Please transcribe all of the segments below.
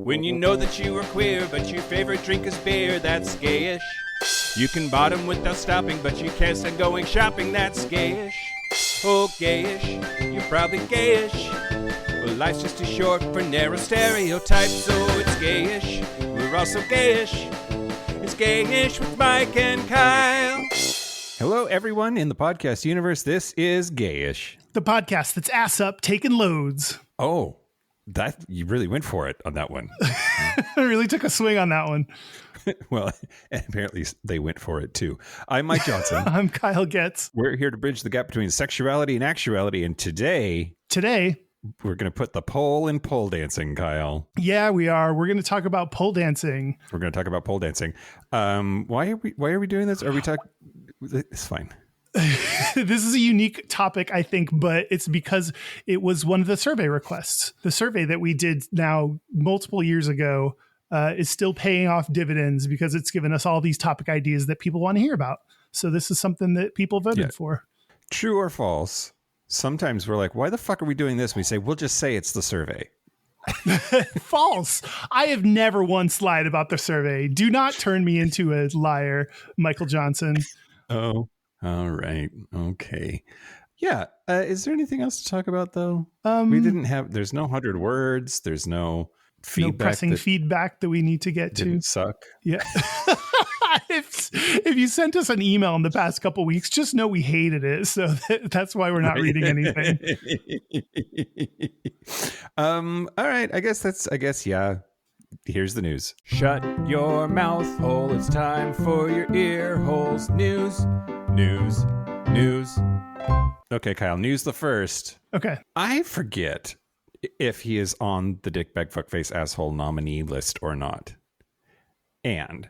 When you know that you are queer, but your favorite drink is beer, that's gayish. You can bottom without stopping, but you can't stand going shopping, that's gayish. Oh, gayish, you're probably gayish. Well, life's just too short for narrow stereotypes, so it's gayish. We're also gayish. It's Gayish with Mike and Kyle. Hello, everyone in the podcast universe. This is Gayish, the podcast that's ass up taking loads. Oh, that you really went for it on that one. I really took a swing on that one. Well, and apparently they went for it too. I'm Mike Johnson. I'm Kyle Getz. We're here to bridge the gap between sexuality and actuality. And today, we're going to put the pole in pole dancing, Kyle. Yeah, we are. We're going to talk about pole dancing. We're going to talk about pole dancing. Why are we doing this? Are we talking? It's fine. This is a unique topic, I think, but it's because it was one of the survey requests. The survey that we did now multiple years ago is still paying off dividends because it's given us all these topic ideas that people want to hear about. So this is something that people voted for. True or false? Sometimes we're like, why the fuck are we doing this? We say, we'll just say it's the survey. False. I have never once lied about the survey. Do not turn me into a liar, Michael Johnson. Oh, all right. Okay. Yeah. Is there anything else to talk about, though? There's no 100 words. There's no feedback. No pressing feedback that we need to get to. Didn't suck. Yeah. If you sent us an email in the past couple weeks, just know we hated it. So that's why we're not reading anything. All right. I guess, yeah. Here's the news. Shut your mouth hole. It's time for your ear holes. News. Okay, Kyle, news the first. Okay. I forget if he is on the dickbag fuckface asshole nominee list or not. And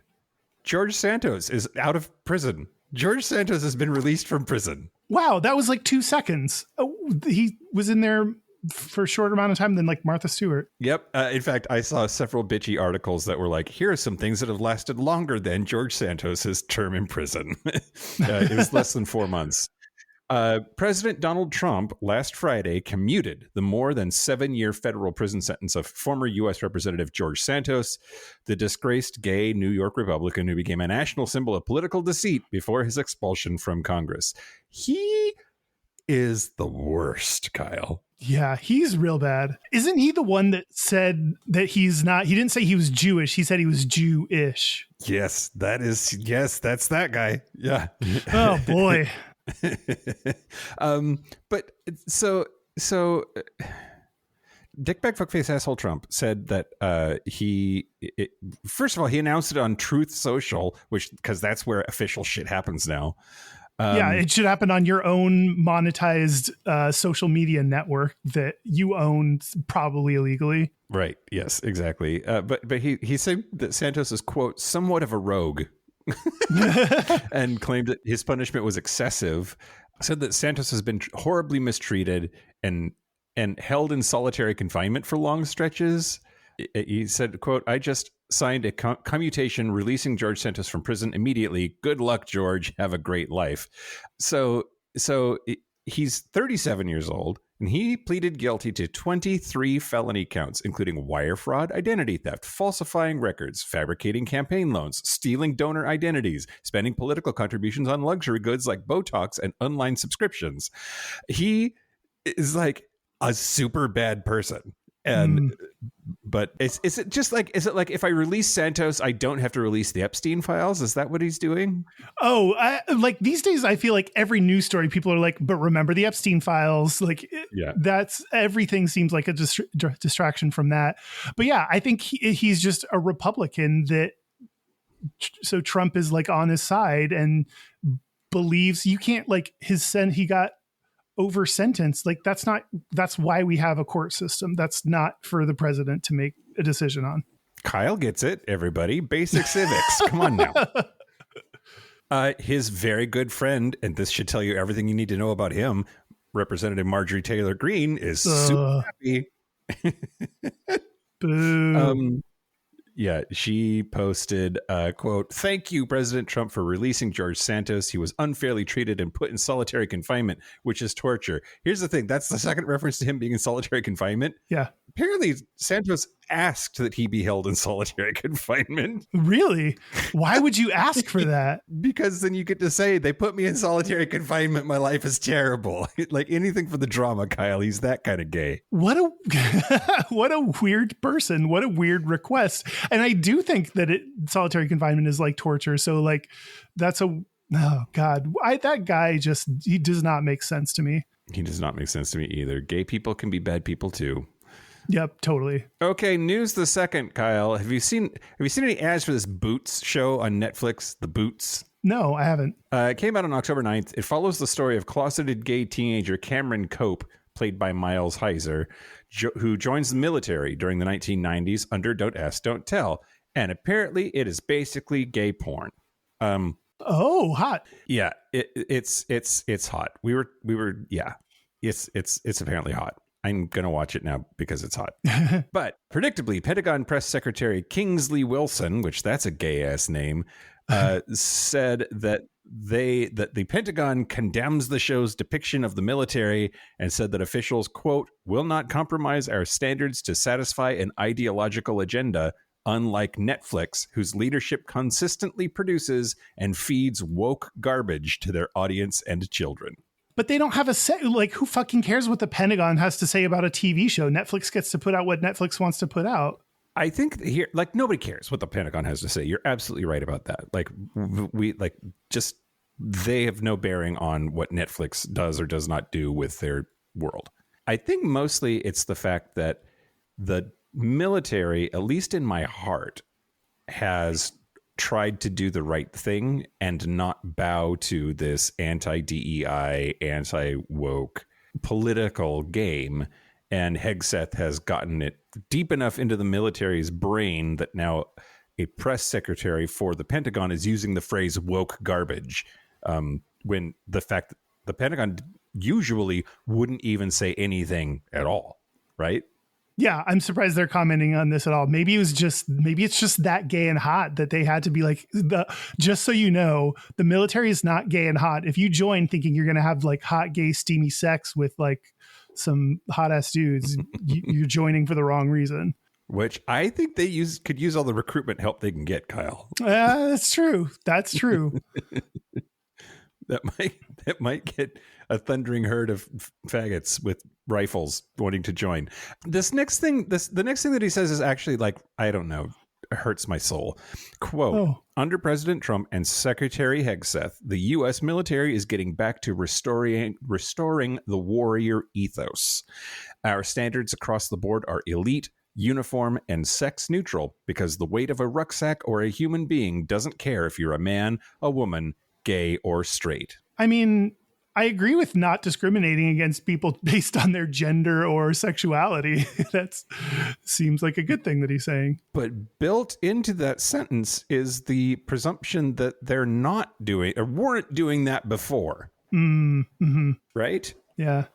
George Santos is out of prison. George Santos has been released from prison. Wow, that was like 2 seconds. Oh, he was in there for a shorter amount of time than like Martha Stewart. Yep. In fact, I saw several bitchy articles that were like, here are some things that have lasted longer than George Santos's term in prison. It was less than 4 months. President Donald Trump last Friday commuted the more than 7-year federal prison sentence of former U.S. Representative George Santos, the disgraced gay New York Republican who became a national symbol of political deceit before his expulsion from Congress. He is the worst, Kyle. Yeah, he's real bad. Isn't he the one that said that he's not? He didn't say he was Jewish. He said he was Jewish. Yes, that's that guy. Yeah. Oh, boy. But so dickbag fuckface asshole Trump said that first of all, he announced it on Truth Social, because that's where official shit happens now. Yeah, it should happen on your own monetized social media network that you own, probably illegally. Right. Yes, exactly. But he said that Santos is, quote, somewhat of a rogue and claimed that his punishment was excessive. Said that Santos has been horribly mistreated and held in solitary confinement for long stretches. He said, quote, I just signed a commutation releasing George Santos from prison immediately. Good luck, George. Have a great life. So he's 37 years old, and he pleaded guilty to 23 felony counts, including wire fraud, identity theft, falsifying records, fabricating campaign loans, stealing donor identities, spending political contributions on luxury goods like Botox and online subscriptions. He is like a super bad person. And but is it like if I release Santos, I don't have to release the Epstein files? Is that what he's doing? Oh, like these days, I feel like every news story, people are like, but remember the Epstein files. Like, yeah, that's everything seems like a distraction from that. But yeah, I think he's just a Republican so Trump is like on his side and believes you can't like he got over sentence. Like that's why we have a court system. That's not for the president to make a decision on. Kyle gets it, everybody. Basic civics. Come on now. His very good friend, and this should tell you everything you need to know about him, Representative Marjorie Taylor Greene, is super happy. Boo. Yeah, she posted, quote, thank you, President Trump, for releasing George Santos. He was unfairly treated and put in solitary confinement, which is torture. Here's the thing. That's the second reference to him being in solitary confinement. Yeah. Apparently, Santos asked that he be held in solitary confinement. Really? Why would you ask for that? Because then you get to say, they put me in solitary confinement. My life is terrible. Like anything for the drama, Kyle. He's that kind of gay. What a weird person. What a weird request. And I do think that solitary confinement is like torture. So like oh God, that guy he does not make sense to me. He does not make sense to me either. Gay people can be bad people too. Yep, totally. Okay, news the second, Kyle. Have you seen any ads for this Boots show on Netflix? The Boots? No, I haven't. It came out on October 9th. It follows the story of closeted gay teenager Cameron Cope, played by Miles Heiser, who joins the military during the 1990s under Don't Ask, Don't Tell. And apparently it is basically gay porn. Oh, hot. Yeah, it's hot. We were yeah. It's apparently hot. I'm going to watch it now because it's hot. But predictably, Pentagon Press Secretary Kingsley Wilson, which that's a gay ass name, said that the Pentagon condemns the show's depiction of the military and said that officials, quote, will not compromise our standards to satisfy an ideological agenda, unlike Netflix, whose leadership consistently produces and feeds woke garbage to their audience and children. But they don't have a say. Like, who fucking cares what the Pentagon has to say about a TV show? Netflix gets to put out what Netflix wants to put out. I think here, like, nobody cares what the Pentagon has to say. You're absolutely right about that. Like, they have no bearing on what Netflix does or does not do with their world. I think mostly it's the fact that the military, at least in my heart, has tried to do the right thing and not bow to this anti-DEI, anti-woke political game. And Hegseth has gotten it deep enough into the military's brain that now a press secretary for the Pentagon is using the phrase woke garbage, when the fact that the Pentagon usually wouldn't even say anything at all, right? Yeah, I'm surprised they're commenting on this at all. Maybe it's just that gay and hot that they had to be like, just so you know, the military is not gay and hot. If you join thinking you're going to have like hot, gay, steamy sex with like some hot ass dudes, you're joining for the wrong reason. Which I think they could use all the recruitment help they can get, Kyle. That's true. That's true. that might get a thundering herd of faggots with rifles wanting to join. The next thing that he says is actually, like, I don't know, it hurts my soul. Quote, Under President Trump and Secretary Hegseth, the U.S. military is getting back to restoring the warrior ethos. Our standards across the board are elite, uniform, and sex neutral because the weight of a rucksack or a human being doesn't care if you're a man, a woman, gay, or straight. I mean, I agree with not discriminating against people based on their gender or sexuality. That seems like a good thing that he's saying. But built into that sentence is the presumption that they're not doing or weren't doing that before. Mm-hmm. Right? Yeah.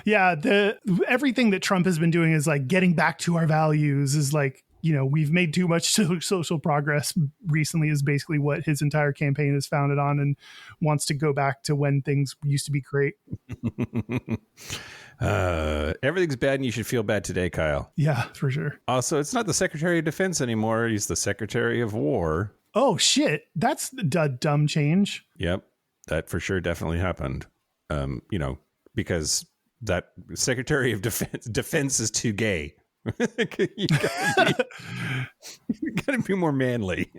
Yeah. Everything that Trump has been doing is like getting back to our values is like, you know, we've made too much social progress recently is basically what his entire campaign is founded on, and wants to go back to when things used to be great. Everything's bad and you should feel bad today, Kyle. Yeah, for sure. Also, it's not the Secretary of Defense anymore. He's the Secretary of War. Oh, shit. That's the dumb change. Yep. That for sure definitely happened. Because that Secretary of Defense is too gay. You gotta be more manly.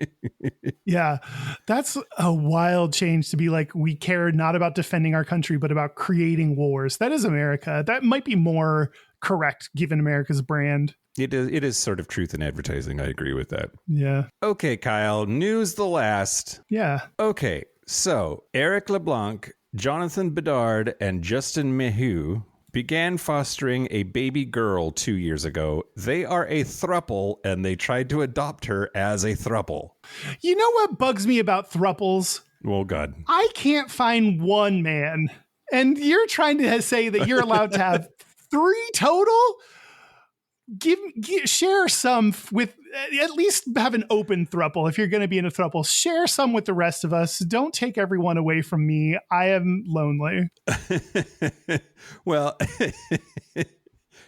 Yeah, that's a wild change to be like, we care not about defending our country, but about creating wars. That is America. That might be more correct given America's brand. It is sort of truth in advertising. I agree with that. Yeah. Okay, Kyle, news the last. Yeah. Okay, so Eric LeBlanc, Jonathan Bedard, and Justin Mayhew began fostering a baby girl 2 years ago. They are a throuple, and they tried to adopt her as a throuple. You know what bugs me about throuples? Oh, God. I can't find one man, and you're trying to say that you're allowed to have 3 total? Share some with, at least have an open throuple. If you're going to be in a throuple, share some with the rest of us. Don't take everyone away from me. I am lonely. Well,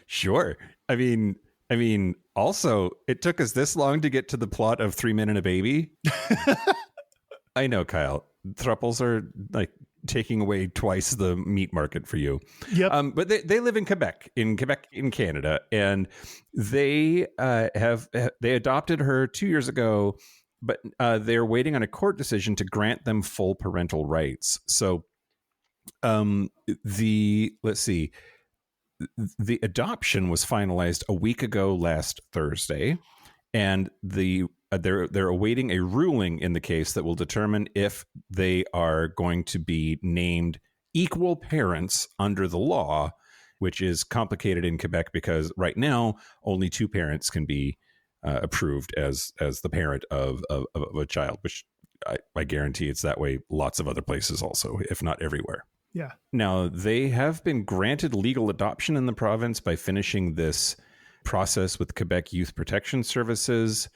sure. I mean, I mean, also, it took us this long to get to the plot of 3 Men and a Baby. I know, Kyle. Thruples are like taking away twice the meat market for you. Yep. But they live in Quebec, in Canada, and they they adopted her 2 years ago, but they're waiting on a court decision to grant them full parental rights. So, let's see. The adoption was finalized a week ago last Thursday, and they're awaiting a ruling in the case that will determine if they are going to be named equal parents under the law, which is complicated in Quebec because right now only two parents can be approved as the parent of a child, which I guarantee it's that way lots of other places also, if not everywhere. Yeah. Now, they have been granted legal adoption in the province by finishing this process with Quebec Youth Protection Services,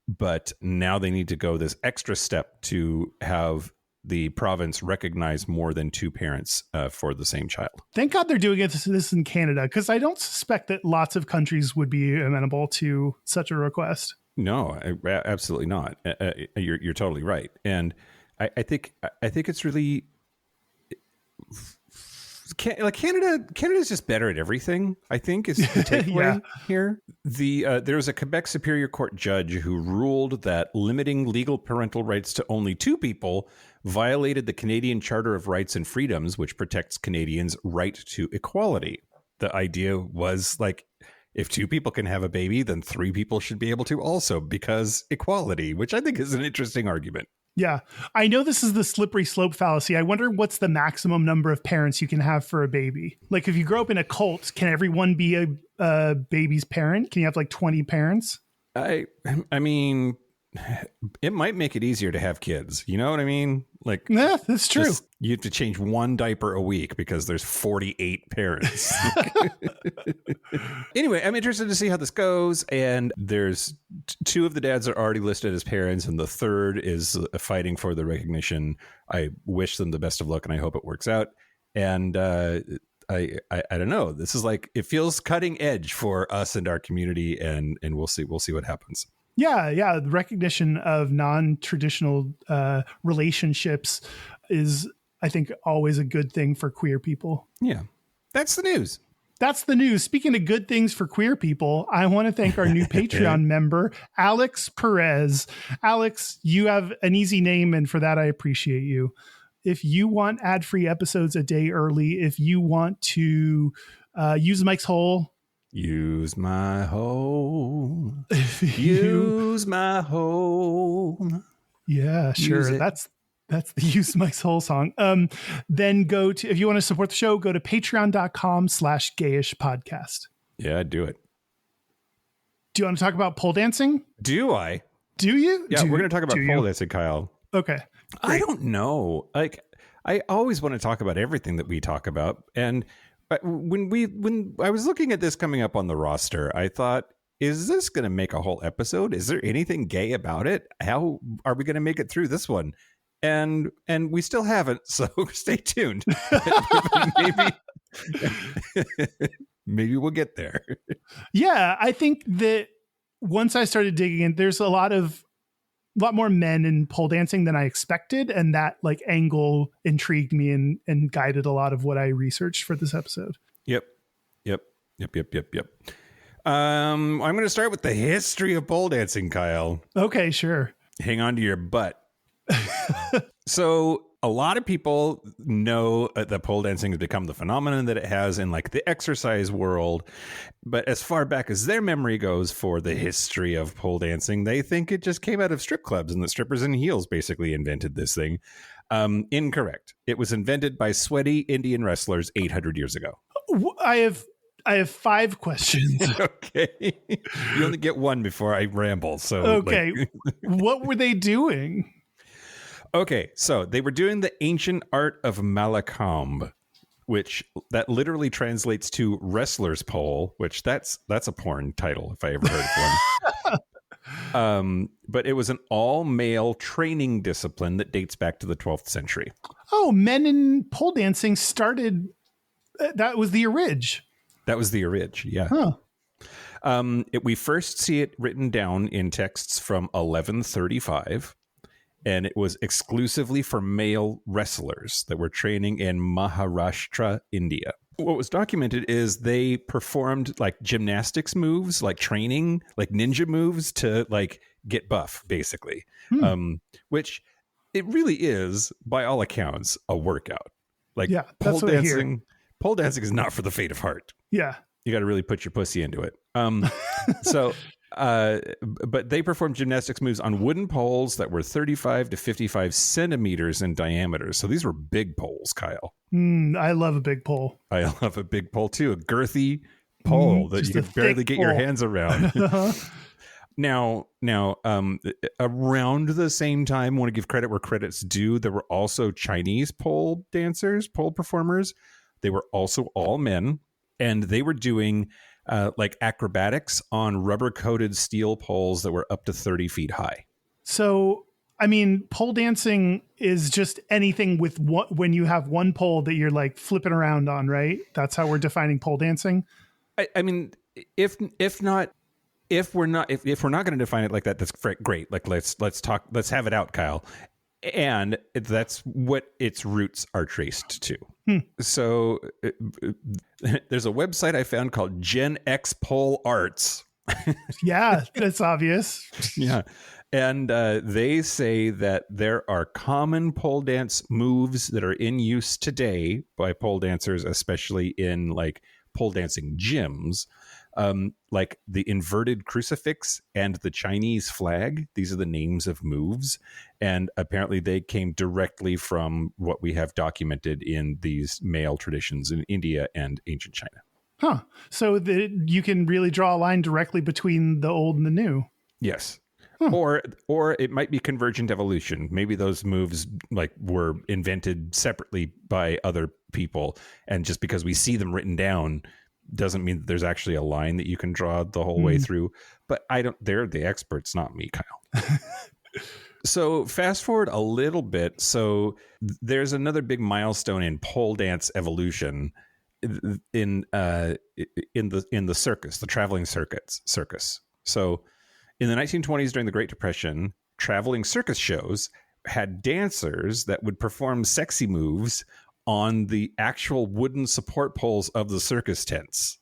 but now they need to go this extra step to have the province recognize more than two parents for the same child. Thank God they're doing this in Canada, because I don't suspect that lots of countries would be amenable to such a request. No, absolutely not. You're totally right, and I think it's really. Canada is just better at everything, I think, is the takeaway here. There was a Quebec Superior Court judge who ruled that limiting legal parental rights to only two people violated the Canadian Charter of Rights and Freedoms, which protects Canadians' right to equality. The idea was like, if two people can have a baby, then three people should be able to also, because equality, which I think is an interesting argument. Yeah, I know this is the slippery slope fallacy. I wonder what's the maximum number of parents you can have for a baby. Like if you grow up in a cult, can everyone be a baby's parent? Can you have like 20 parents? I mean, it might make it easier to have kids. You know what I mean? Like, yeah, that's true. You have to change one diaper a week because there's 48 parents. Anyway, I'm interested to see how this goes. And there's two of the dads are already listed as parents, and the third is fighting for the recognition. I wish them the best of luck, and I hope it works out. And I don't know. This is like, it feels cutting edge for us and our community, and we'll see what happens. Yeah. The recognition of non-traditional relationships is, I think, always a good thing for queer people. Yeah. That's the news. That's the news. Speaking of good things for queer people, I want to thank our new Patreon member, Alex Perez. Alex, you have an easy name, and for that, I appreciate you. If you want ad-free episodes a day early, if you want to use Mike's hole, use my hole. Use my hole. Yeah, sure. That's the Use Mike's Hole song. Then go to, if you want to support the show, go to patreon.com/Gayish podcast. Yeah, do it. Do you want to talk about pole dancing? Do I? Do you? Yeah, we're going to talk about pole dancing, Kyle. Okay. Great. I don't know. Like, I always want to talk about everything that we talk about. And when I was looking at this coming up on the roster, I thought, is this going to make a whole episode? Is there anything gay about it? How are we going to make it through this one? And we still haven't, so stay tuned. Maybe we'll get there. Yeah, I think that once I started digging in, there's a lot more men in pole dancing than I expected, and that like angle intrigued me and guided a lot of what I researched for this episode. Yep. I'm going to start with the history of pole dancing, Kyle. Okay, sure. Hang on to your butt. So a lot of people know that pole dancing has become the phenomenon that it has in like the exercise world. But as far back as their memory goes for the history of pole dancing, they think it just came out of strip clubs and the strippers in heels basically invented this thing. Incorrect. It was invented by sweaty Indian wrestlers 800 years ago. I have 5 questions. Okay. You only get one before I ramble. So okay. What were they doing? Okay, so they were doing the ancient art of Malakambh, which that literally translates to wrestler's pole, which that's a porn title if I ever heard of one. But it was an all-male training discipline that dates back to the 12th century. Oh, men in pole dancing started. That was the orig. That was the orig, yeah. Huh. We first see it written down in texts from 1135, and it was exclusively for male wrestlers that were training in Maharashtra, India. What was documented is they performed like gymnastics moves, like training, like ninja moves to like get buff, basically, which it really is, by all accounts, a workout. Like that's what I hear. Pole dancing is not for the faint of heart. Yeah. You got to really put your pussy into it. But they performed gymnastics moves on wooden poles that were 35 to 55 centimeters in diameter. So these were big poles, Kyle. I love a big pole. I love a big pole too, a girthy pole that you can barely get your hands around. Now, around the same time, I want to give credit where credit's due. There were also Chinese pole dancers, pole performers. They were also all men, and they were doing like acrobatics on rubber-coated steel poles that were up to 30 feet high. So, I mean, pole dancing is just anything with when you have one pole that you're like flipping around on, right? That's how we're defining pole dancing. I mean, if we're not going to define it like that, that's great. Like let's have it out, Kyle. And that's what its roots are traced to. So there's a website I found called Gen X Pole Arts. Yeah, that's obvious. Yeah. And they say that there are common pole dance moves that are in use today by pole dancers, especially in like pole dancing gyms. Like the inverted crucifix and the Chinese flag. These are the names of moves. And apparently they came directly from what we have documented in these male traditions in India and ancient China. Huh. So you can really draw a line directly between the old and the new. Yes. Or it might be convergent evolution. Maybe those moves like were invented separately by other people. And just because we see them written down doesn't mean that there's actually a line that you can draw the whole way through. But they're the experts, not me, Kyle. So fast forward a little bit. So there's another big milestone in pole dance evolution in the circus, the traveling circus. So in the 1920s, during the Great Depression, traveling circus shows had dancers that would perform sexy moves on the actual wooden support poles of the circus tents.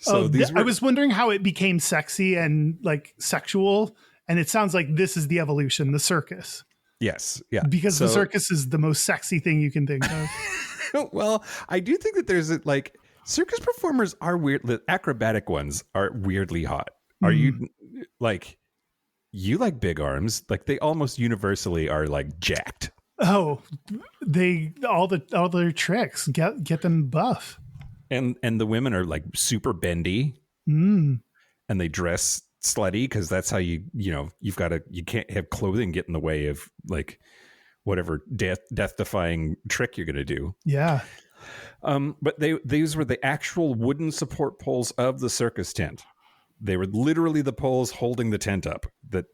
So I was wondering how it became sexy and like sexual. And it sounds like this is the evolution, the circus. Yes. Yeah. Because the circus is the most sexy thing you can think of. Well, I do think that there's like circus performers are weird. The acrobatic ones are weirdly hot. Are you like, you like big arms? Like they almost universally are like jacked. Oh, all their tricks get them buff. And the women are like super bendy. And they dress slutty because that's how you can't have clothing get in the way of like whatever death defying trick you're going to do. Yeah. But these were the actual wooden support poles of the circus tent. They were literally the poles holding the tent up that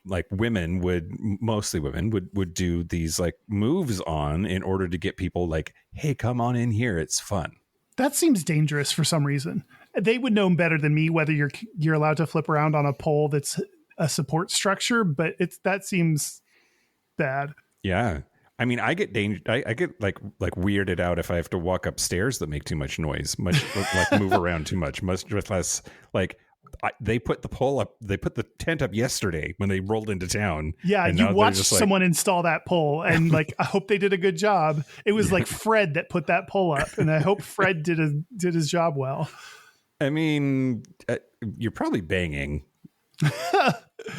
like mostly women would do these like moves on in order to get people like, hey, come on in here. It's fun. That seems dangerous for some reason. They would know better than me whether you're allowed to flip around on a pole that's a support structure, but that seems bad. Yeah. I mean, I get I get like weirded out if I have to walk upstairs that make too much noise, much like move around too much less like they put the pole up. They put the tent up yesterday when they rolled into town. Yeah, you watched someone install that pole, and like I hope they did a good job. It was like Fred that put that pole up, and I hope Fred did his job well. I mean, you're probably banging.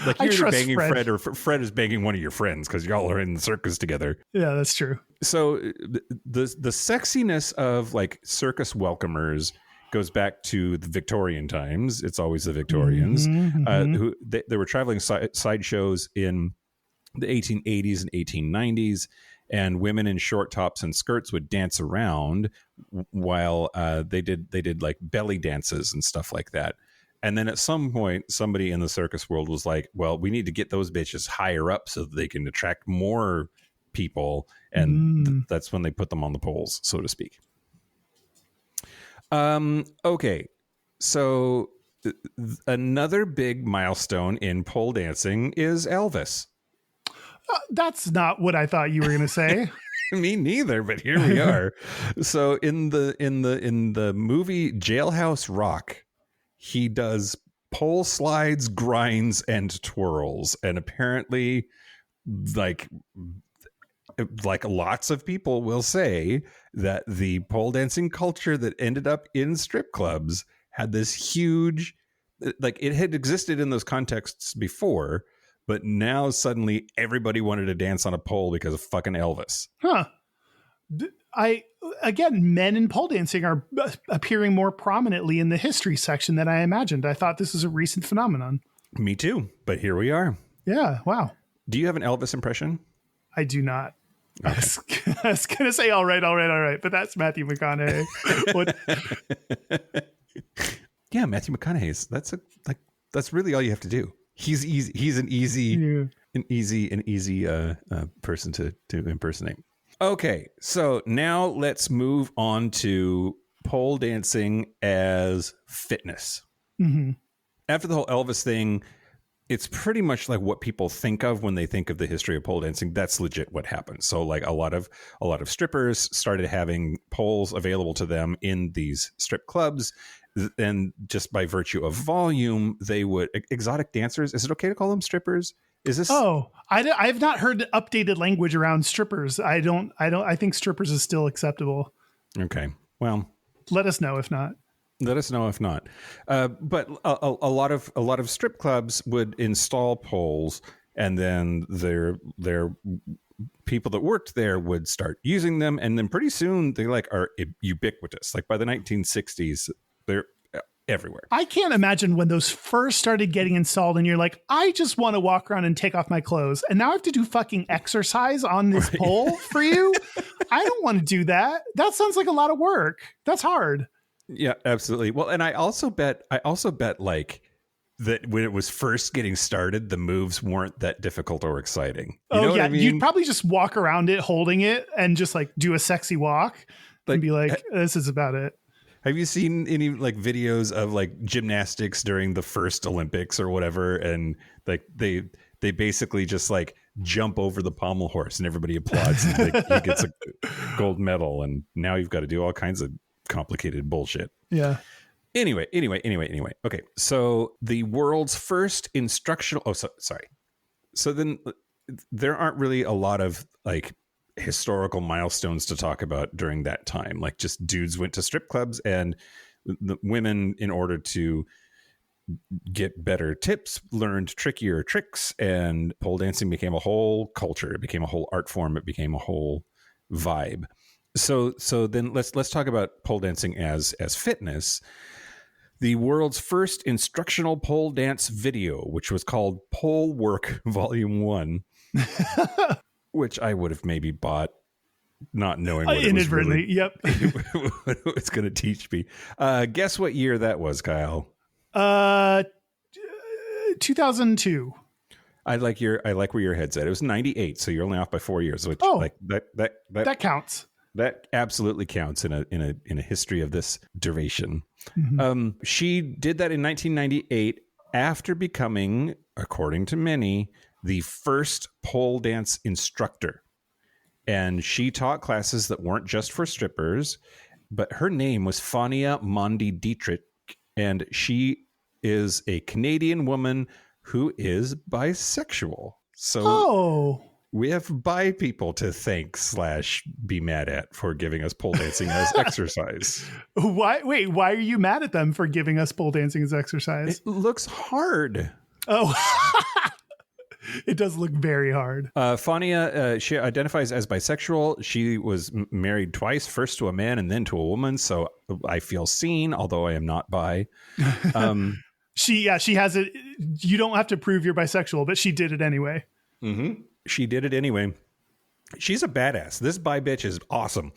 Like you're either banging Fred or Fred is banging one of your friends because y'all are in the circus together. Yeah, that's true. So the sexiness of like circus welcomers goes back to the Victorian times. It's always the Victorians who they were traveling sideshows in the 1880s and 1890s, and women in short tops and skirts would dance around while they did like belly dances and stuff like that. And then at some point, somebody in the circus world was like, well, we need to get those bitches higher up so that they can attract more people. And that's when they put them on the poles, so to speak. Okay. So Another big milestone in pole dancing is Elvis. That's not what I thought you were going to say. Me neither, but here we are. So in the movie Jailhouse Rock, he does pole slides, grinds, and twirls, and apparently, like lots of people will say that the pole dancing culture that ended up in strip clubs had this huge, like, it had existed in those contexts before, but now suddenly everybody wanted to dance on a pole because of fucking Elvis. Huh. Again, men in pole dancing are appearing more prominently in the history section than I imagined. I thought this was a recent phenomenon. Me too, but here we are. Yeah, wow. Do you have an Elvis impression? I do not. Okay. I was going to say, all right, but that's Matthew McConaughey. What? Yeah, Matthew McConaughey's. That's really all you have to do. He's easy. He's an easy person to impersonate. Okay, so now let's move on to pole dancing as fitness. Mm-hmm. After the whole Elvis thing, it's pretty much like what people think of when they think of the history of pole dancing. That's legit what happened. So like a lot of strippers started having poles available to them in these strip clubs. And just by virtue of volume, they would exotic dancers. Is it okay to call them strippers? Is this? Oh, I've not heard updated language around strippers. I think strippers is still acceptable. Okay. Well, let us know if not. Let us know if not. But a lot of strip clubs would install poles, and then their people that worked there would start using them, and then pretty soon they are ubiquitous. Like by the 1960s, they're everywhere. I can't imagine when those first started getting installed and you're like, I just want to walk around and take off my clothes. And now I have to do fucking exercise on this pole for you. I don't want to do that. That sounds like a lot of work. That's hard. Yeah, absolutely. Well, and I also bet like that when it was first getting started, the moves weren't that difficult or exciting. You know what I mean? You'd probably just walk around it holding it and just like do a sexy walk and be like, this is about it. Have you seen any like videos of like gymnastics during the first Olympics or whatever? And like they basically just like jump over the pommel horse and everybody applauds and he gets a gold medal. And now you've got to do all kinds of complicated bullshit. Yeah. Anyway. Okay. So the world's first instructional. So then there aren't really a lot of like historical milestones to talk about during that time. Like just dudes went to strip clubs, and the women, in order to get better tips, learned trickier tricks, and pole dancing became a whole culture. It became a whole art form. It became a whole vibe. So then let's talk about pole dancing as fitness. The world's first instructional pole dance video, which was called Pole Work Volume 1, which I would have maybe bought, not knowing what inadvertently. It was really, what it's going to teach me. Guess what year that was, Kyle? 2002. I like where your head's at. It was 98, so you're only off by 4 years. Which that counts. That absolutely counts in a history of this duration. Mm-hmm. She did that in 1998 after becoming, according to many, the first pole dance instructor. And she taught classes that weren't just for strippers, but her name was Fania Mondi Dietrich, and she is a Canadian woman who is bisexual. So we have bi people to thank / be mad at for giving us pole dancing as exercise. Why are you mad at them for giving us pole dancing as exercise? It looks hard. Oh, it does look very hard. Fania, she identifies as bisexual. She was married twice, first to a man and then to a woman. So I feel seen, although I am not bi. She has it. You don't have to prove you're bisexual, but she did it anyway. Mm-hmm. She did it anyway. She's a badass. This bi bitch is awesome.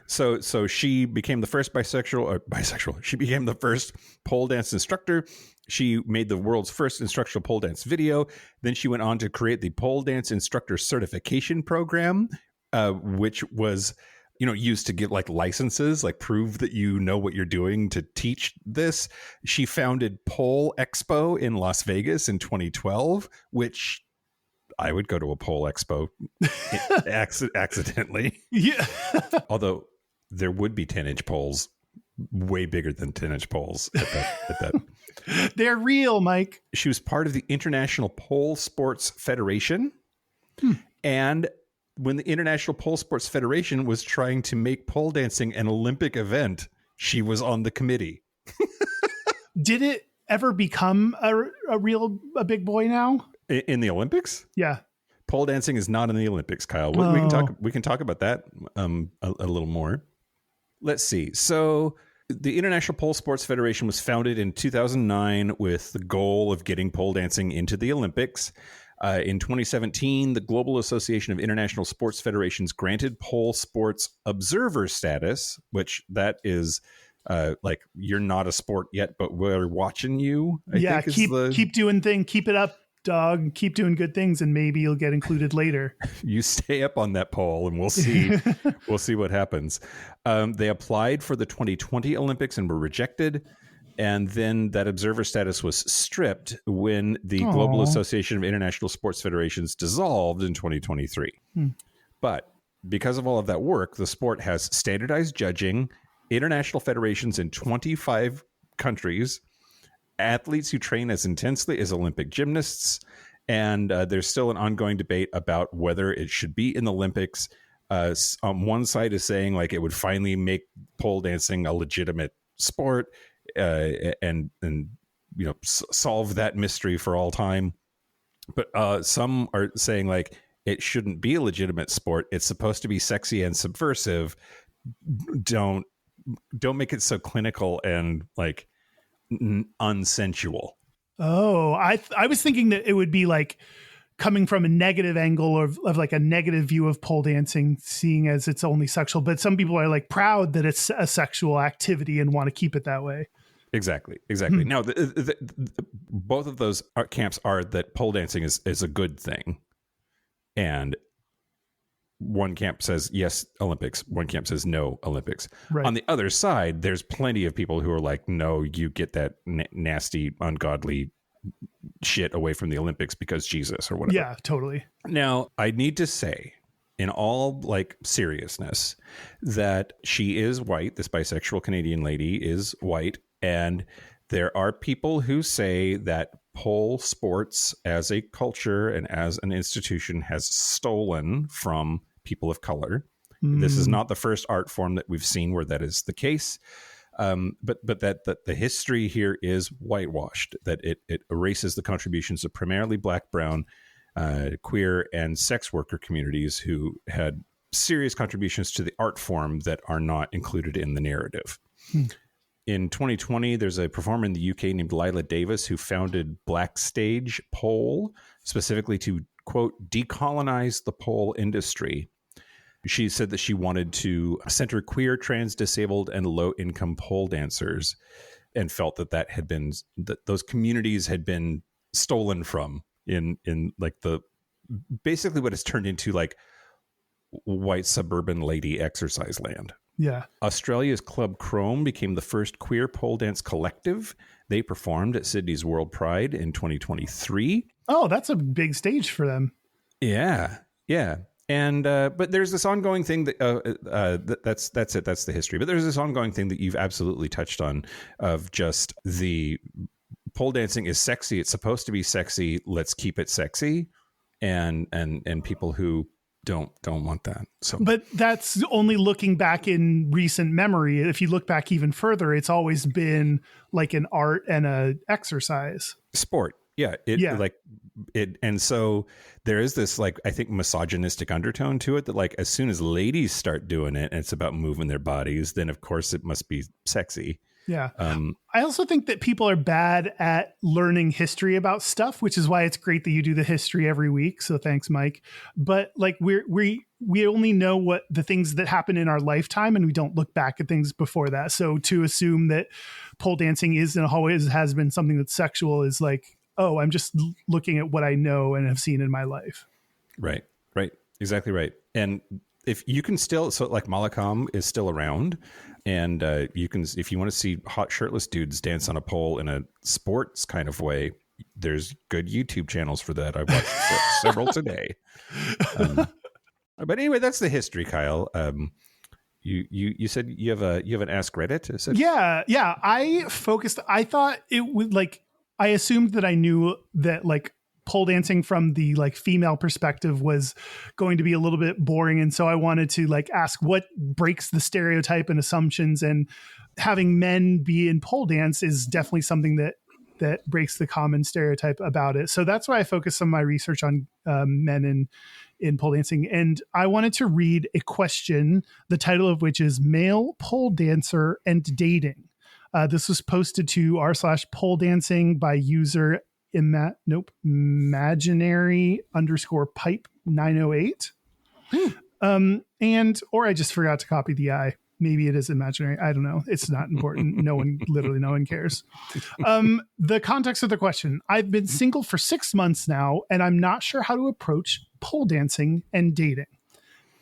So she became the first bisexual. She became the first pole dance instructor. She made the world's first instructional pole dance video. Then she went on to create the pole dance instructor certification program, which was used to get like licenses, like prove that you know what you're doing to teach this. She founded Pole Expo in Las Vegas in 2012, which I would go to a pole expo accidentally. Yeah. Although there would be 10-inch poles way bigger than 10-inch poles at that. They're real, Mike. She was part of the International Pole Sports Federation. And when the International Pole Sports Federation was trying to make pole dancing an Olympic event, she was on the committee. Did it ever become a big boy now? In the Olympics? Yeah. Pole dancing is not in the Olympics, Kyle. We can talk about that a little more. Let's see. So the International Pole Sports Federation was founded in 2009 with the goal of getting pole dancing into the Olympics. In 2017, the Global Association of International Sports Federations granted pole sports observer status, which that is like you're not a sport yet, but we're watching you. I think keep doing things. Keep it up, dog. Keep doing good things, and maybe you'll get included later. You stay up on that pole, and we'll see. We'll see what happens. They applied for the 2020 Olympics and were rejected. And then that observer status was stripped when the Global Association of International Sports Federations dissolved in 2023. But because of all of that work, the sport has standardized judging, international federations in 25 countries, athletes who train as intensely as Olympic gymnasts, and there's still an ongoing debate about whether it should be in the Olympics. On one side is saying like it would finally make pole dancing a legitimate sport. And solve that mystery for all time. But some are saying like it shouldn't be a legitimate sport. It's supposed to be sexy and subversive. Don't make it so clinical and like unsensual. Oh, I was thinking that it would be like coming from a negative angle of like a negative view of pole dancing, seeing as it's only sexual. But some people are like proud that it's a sexual activity and want to keep it that way. Exactly. Now, both of those camps are that pole dancing is a good thing. And one camp says, yes, Olympics. One camp says, no, Olympics. Right. On the other side, there's plenty of people who are like, no, you get that nasty, ungodly shit away from the Olympics because Jesus or whatever. Yeah, totally. Now, I need to say, in all like seriousness, that she is white. This bisexual Canadian lady is white. And there are people who say that pole sports as a culture and as an institution has stolen from people of color. This is not the first art form that we've seen where that is the case. But that the history here is whitewashed, that it erases the contributions of primarily Black, brown, queer, and sex worker communities who had serious contributions to the art form that are not included in the narrative. In 2020, there's a performer in the UK named Lila Davis who founded Black Stage Pole, specifically to, quote, decolonize the pole industry. She said that she wanted to center queer, trans, disabled, and low-income pole dancers, and felt that had been that those communities had been stolen from in like the basically what has turned into like white suburban lady exercise land. Yeah. Australia's Club Chrome became the first queer pole dance collective. They performed at Sydney's World Pride in 2023. Oh, that's a big stage for them. Yeah. And but there's this ongoing thing that that's it. That's the history. But there's this ongoing thing that you've absolutely touched on of just the pole dancing is sexy. It's supposed to be sexy. Let's keep it sexy. And people who don't want that. So, but that's only looking back in recent memory. If you look back even further, it's always been like an art and a exercise sport. Yeah. And so there is this, like, I think misogynistic undertone to it that like, as soon as ladies start doing it and it's about moving their bodies, then of course it must be sexy. Yeah. I also think that people are bad at learning history about stuff, which is why it's great that you do the history every week. So thanks, Mike. But like we only know what the things that happen in our lifetime, and we don't look back at things before that. So to assume that pole dancing is and always has been something that's sexual is like, oh, I'm just looking at what I know and have seen in my life. Right. Exactly right. And if you can still, so like Malakam is still around, and you can, if you want to see hot shirtless dudes dance on a pole in a sports kind of way, there's good YouTube channels for that. I watched several today. But anyway, that's the history, Kyle. You said you have an Ask Reddit? Is it? Yeah. I thought it would, like, I assumed that I knew that, like, pole dancing from the, like, female perspective was going to be a little bit boring. And so I wanted to, like, ask what breaks the stereotype and assumptions, and having men be in pole dance is definitely something that breaks the common stereotype about it. So that's why I focused some of my research on men in pole dancing. And I wanted to read a question, the title of which is Male Pole Dancer and Dating. This was posted to r/pole dancing by user imaginary_pipe 908. Or I just forgot to copy the I. Maybe it is imaginary. I don't know. It's not important. No one cares. The context of the question: I've been single for 6 months now, and I'm not sure how to approach pole dancing and dating.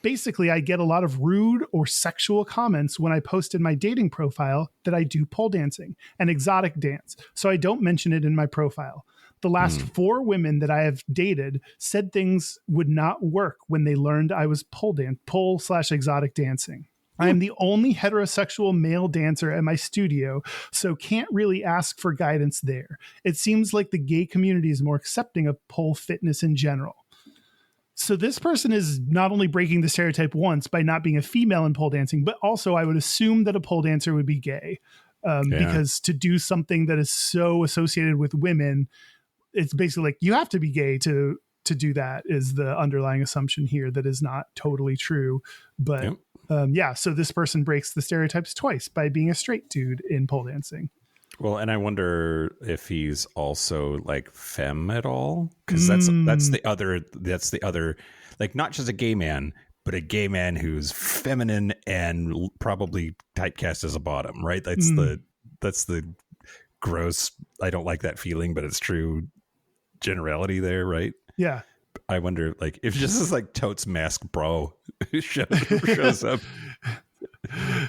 Basically, I get a lot of rude or sexual comments when I post in my dating profile that I do pole dancing and exotic dance, so I don't mention it in my profile. The last 4 women that I have dated said things would not work when they learned I was pole/exotic dancing. I am the only heterosexual male dancer at my studio, so can't really ask for guidance there. It seems like the gay community is more accepting of pole fitness in general. So this person is not only breaking the stereotype once by not being a female in pole dancing, but also I would assume that a pole dancer would be gay, because to do something that is so associated with women, it's basically like you have to be gay to do that, is the underlying assumption here that is not totally true. But so this person breaks the stereotypes twice by being a straight dude in pole dancing. Well, and I wonder if he's also like femme at all, because that's the other, like, not just a gay man, but a gay man who's feminine and probably typecast as a bottom, right? That's the gross, I don't like that feeling, but it's true generality there, right? Yeah. I wonder, like, if just this like totes mask bro shows up.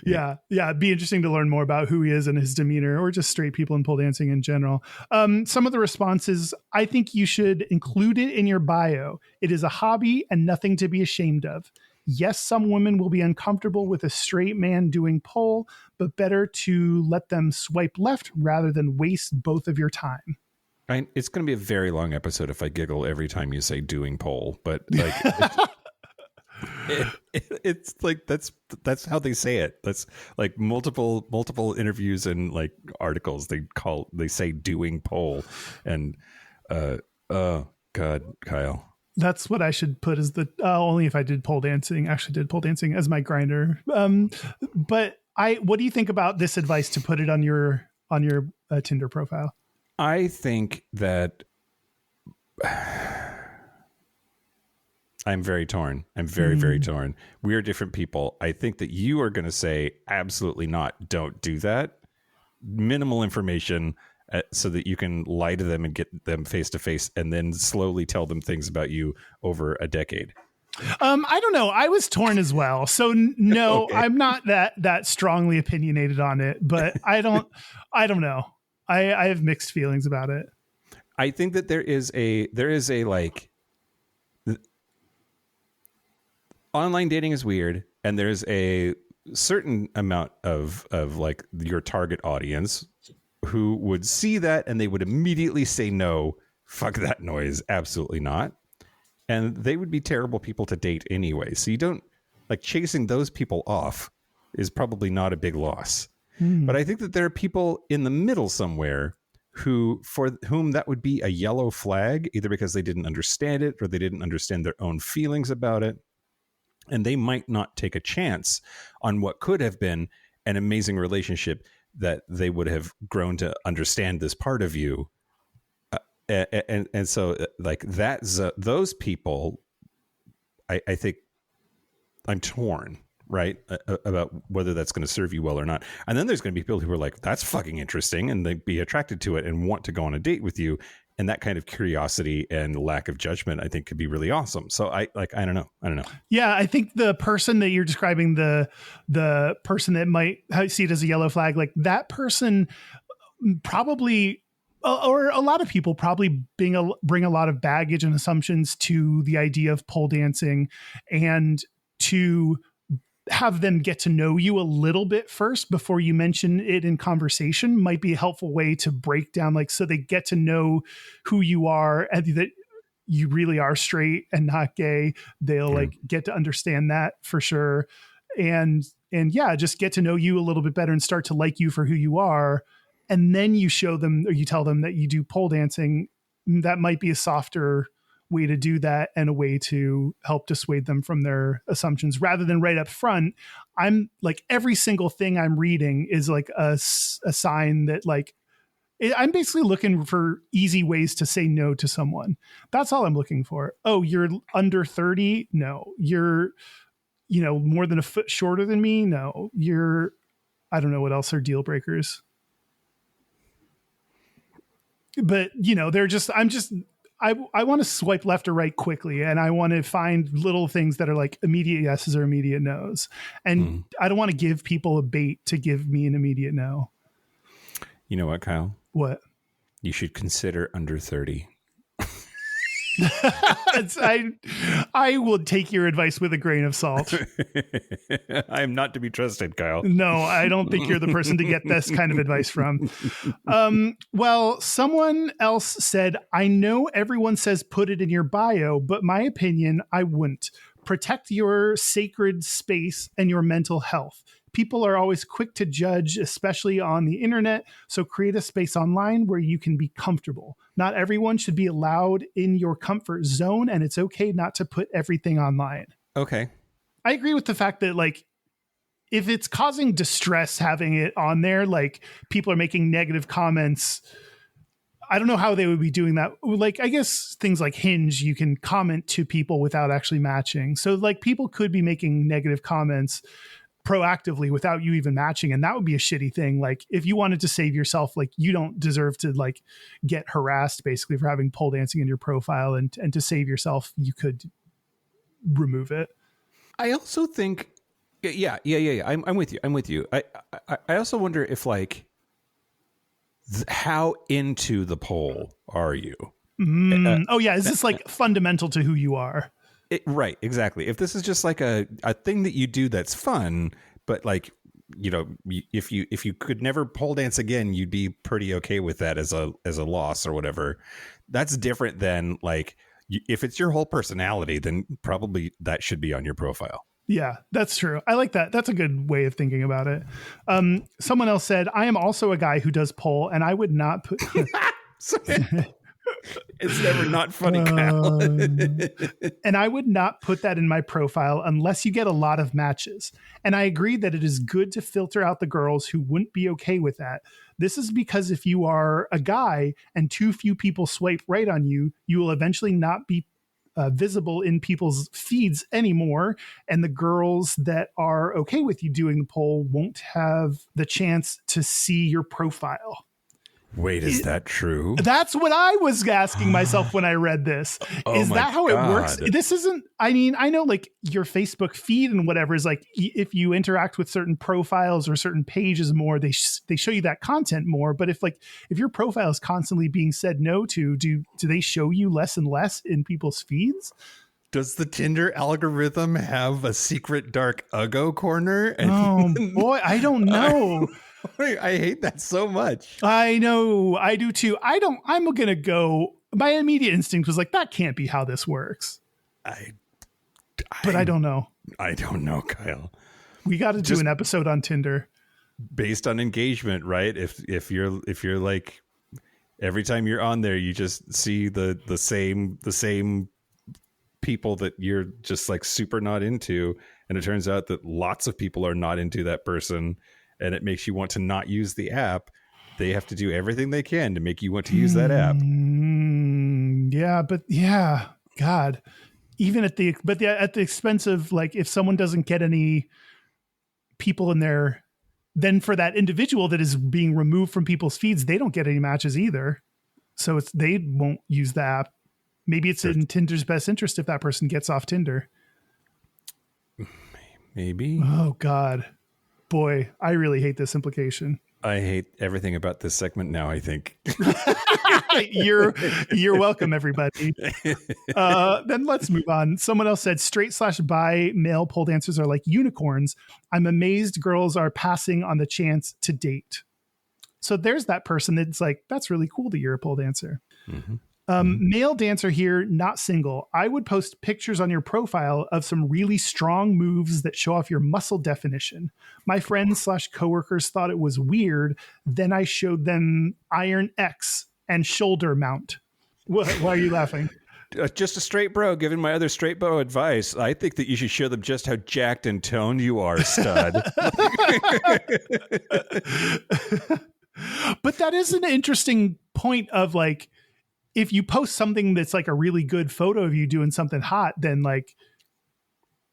Yeah. It'd be interesting to learn more about who he is and his demeanor, or just straight people in pole dancing in general. Some of the responses: I think you should include it in your bio. It is a hobby and nothing to be ashamed of. Yes, some women will be uncomfortable with a straight man doing pole, but better to let them swipe left rather than waste both of your time. It's going to be a very long episode if I giggle every time you say doing pole, but like it's like that's how they say it. That's like multiple interviews and like articles they say doing pole, and oh god, Kyle. That's what I should put as the only if I did pole dancing as my grinder. But what do you think about this advice to put it on your Tinder profile? I think that I'm very torn. I'm very, very torn. We are different people. I think that you are going to say absolutely not. Don't do that. Minimal information so that you can lie to them and get them face to face, and then slowly tell them things about you over a decade. I don't know. I was torn as well. So no, okay. I'm not that strongly opinionated on it, but I don't know. I have mixed feelings about it. I think that there is a like online dating is weird, and there's a certain amount of like your target audience who would see that and they would immediately say no, fuck that noise, absolutely not. And they would be terrible people to date anyway. So you don't like chasing those people off is probably not a big loss. But I think that there are people in the middle somewhere for whom that would be a yellow flag, either because they didn't understand it or they didn't understand their own feelings about it. And they might not take a chance on what could have been an amazing relationship that they would have grown to understand this part of you. And so like those people, I think I'm torn, right, about whether that's going to serve you well or not. And then there's going to be people who are like, that's fucking interesting, and they'd be attracted to it and want to go on a date with you. And that kind of curiosity and lack of judgment, I think, could be really awesome. So I don't know. Yeah, I think the person that you're describing, the person that might see it as a yellow flag, like that person probably, or a lot of people probably bring a lot of baggage and assumptions to the idea of pole dancing, and to have them get to know you a little bit first before you mention it in conversation might be a helpful way to break down, like, so they get to know who you are and that you really are straight and not gay. They'll like get to understand that for sure. And yeah, just get to know you a little bit better and start to like you for who you are. And then you show them, or you tell them that you do pole dancing. That might be a softer way to do that, and a way to help dissuade them from their assumptions, rather than right up front. I'm like, every single thing I'm reading is like a sign that, like, I'm basically looking for easy ways to say no to someone. That's all I'm looking for. Oh, you're under 30? No. You're, more than a foot shorter than me? No. I don't know what else are deal breakers. But, I want to swipe left or right quickly, and I want to find little things that are like immediate yeses or immediate nos. And I don't want to give people a bait to give me an immediate no. You know what, Kyle? What? You should consider under 30. I will take your advice with a grain of salt. I am not to be trusted, Kyle. No, I don't think you're the person to get this kind of advice from. Well, someone else said, I know everyone says put it in your bio, but my opinion, I wouldn't. Protect your sacred space and your mental health. People are always quick to judge, especially on the internet. So create a space online where you can be comfortable. Not everyone should be allowed in your comfort zone, and it's okay not to put everything online. Okay. I agree with the fact that, like, if it's causing distress having it on there, like people are making negative comments, I don't know how they would be doing that. Like, I guess things like Hinge, you can comment to people without actually matching. So like people could be making negative comments proactively without you even matching, and that would be a shitty thing. Like, if you wanted to save yourself, like, you don't deserve to like get harassed basically for having pole dancing in your profile, and to save yourself, you could remove it. I also think, yeah. I'm with you. I also wonder if, like, how into the pole are you? Oh yeah, is this like fundamental to who you are? Right, exactly. If this is just like a thing that you do that's fun, but like, if you could never pole dance again, you'd be pretty okay with that as a loss or whatever. That's different than, like, if it's your whole personality, then probably that should be on your profile. Yeah, that's true. I like that. That's a good way of thinking about it. Someone else said, I am also a guy who does pole, and I would not put... It's never not funny, Kyle. And I would not put that in my profile unless you get a lot of matches. And I agree that it is good to filter out the girls who wouldn't be okay with that. This is because if you are a guy and too few people swipe right on you, you will eventually not be visible in people's feeds anymore. And the girls that are okay with you doing the poll won't have the chance to see your profile. Wait, is that true? That's what I was asking myself when I read this. Is that how it works? This isn't, I mean, I know like your Facebook feed and whatever is like, if you interact with certain profiles or certain pages more, they show you that content more. But if your profile is constantly being said no to, do they show you less and less in people's feeds? Does the Tinder algorithm have a secret dark Uggo corner? Oh boy, I don't know. I hate that so much. I know. I do too. I'm going to go. My immediate instinct was like, that can't be how this works. But I don't know. I don't know, Kyle. We got to do an episode on Tinder. Based on engagement, right? If you're like, every time you're on there, you just see the same people that you're just like super not into. And it turns out that lots of people are not into that person. And it makes you want to not use the app. They have to do everything they can to make you want to use that app. God, even at the expense of, like, if someone doesn't get any people in there, then for that individual that is being removed from people's feeds, they don't get any matches either. So they won't use the app. Maybe it's in Tinder's best interest if that person gets off Tinder. Maybe. Oh, God. Boy, I really hate this implication. I hate everything about this segment now, I think. You're welcome, everybody. Then let's move on. Someone else said straight/bi male pole dancers are like unicorns. I'm amazed girls are passing on the chance to date. So there's that person that's like, that's really cool that you're a pole dancer. Mm-hmm. Male dancer here, not single. I would post pictures on your profile of some really strong moves that show off your muscle definition. My friends/coworkers thought it was weird. Then I showed them Iron X and shoulder mount. Why are you laughing? Just a straight bro giving my other straight bro advice. I think that you should show them just how jacked and toned you are, stud. But that is an interesting point of like, if you post something that's like a really good photo of you doing something hot, then like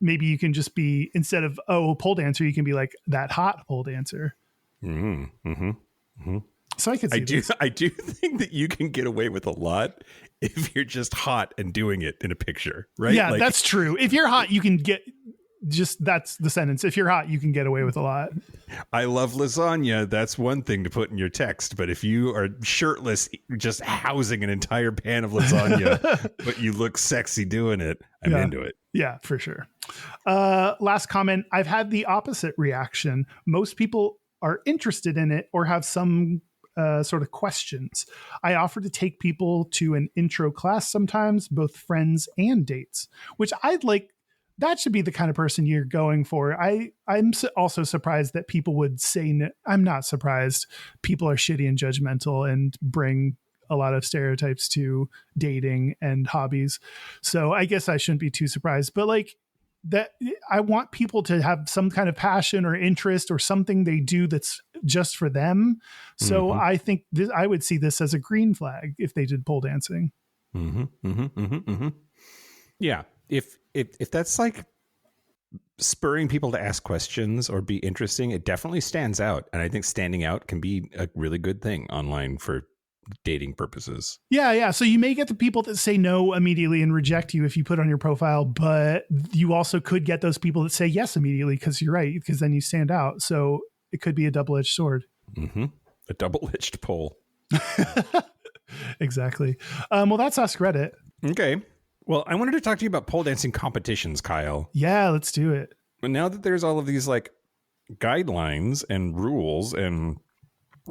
maybe you can just be, instead of, pole dancer, you can be like that hot pole dancer. Mm-hmm. Mm-hmm. Mm-hmm. So I could see this. I do think that you can get away with a lot if you're just hot and doing it in a picture, right? Yeah, that's true. If you're hot, you can get, just that's the sentence. If you're hot, you can get away with a lot. I love lasagna. That's one thing to put in your text. But if you are shirtless, just housing an entire pan of lasagna, but you look sexy doing it, I'm into it. Yeah, for sure. Last comment. I've had the opposite reaction. Most people are interested in it or have some sort of questions. I offer to take people to an intro class sometimes, both friends and dates, which I'd like. That should be the kind of person you're going for. I'm also surprised that people would say no. I'm not surprised. People are shitty and judgmental and bring a lot of stereotypes to dating and hobbies. So I guess I shouldn't be too surprised. But like that, I want people to have some kind of passion or interest or something they do that's just for them. So I think I would see this as a green flag if they did pole dancing. Mm-hmm, mm-hmm, mm-hmm, mm-hmm. Yeah. If that's like spurring people to ask questions or be interesting, it definitely stands out. And I think standing out can be a really good thing online for dating purposes. Yeah. So you may get the people that say no immediately and reject you if you put on your profile, but you also could get those people that say yes immediately because you're right, because then you stand out. So it could be a double-edged sword. Mm-hmm. A double-edged pole. Exactly. Well, that's Ask Reddit. Okay. Well, I wanted to talk to you about pole dancing competitions, Kyle. Yeah, let's do it. But now that there's all of these like guidelines and rules, and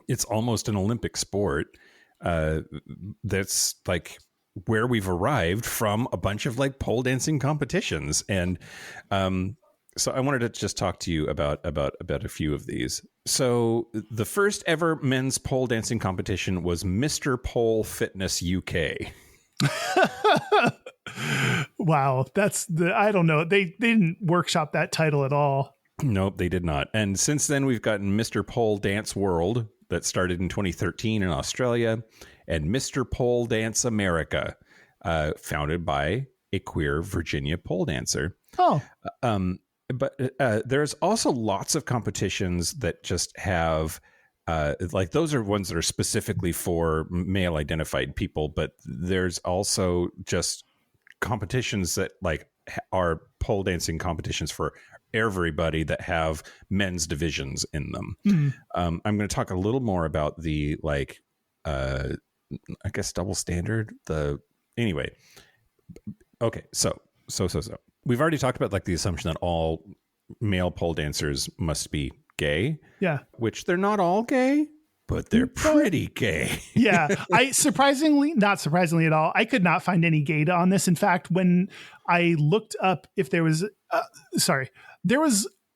it's almost an Olympic sport, that's like where we've arrived from a bunch of like pole dancing competitions. And so I wanted to just talk to you about a few of these. So the first ever men's pole dancing competition was Mr. Pole Fitness UK. Wow, I don't know. They didn't workshop that title at all. Nope, they did not. And since then, we've gotten Mr. Pole Dance World that started in 2013 in Australia, and Mr. Pole Dance America, founded by a queer Virginia pole dancer. Oh, but there's also lots of competitions that just have. Like those are ones that are specifically for male identified people, but there's also just competitions that like are pole dancing competitions for everybody that have men's divisions in them. Mm-hmm. I'm going to talk a little more about the like, I guess double standard. Anyway. Okay. So we've already talked about like the assumption that all male pole dancers must be gay. Yeah. Which they're not all gay, but they're pretty gay. Yeah. Not surprisingly at all, I could not find any data on this. In fact, when I looked up if there was,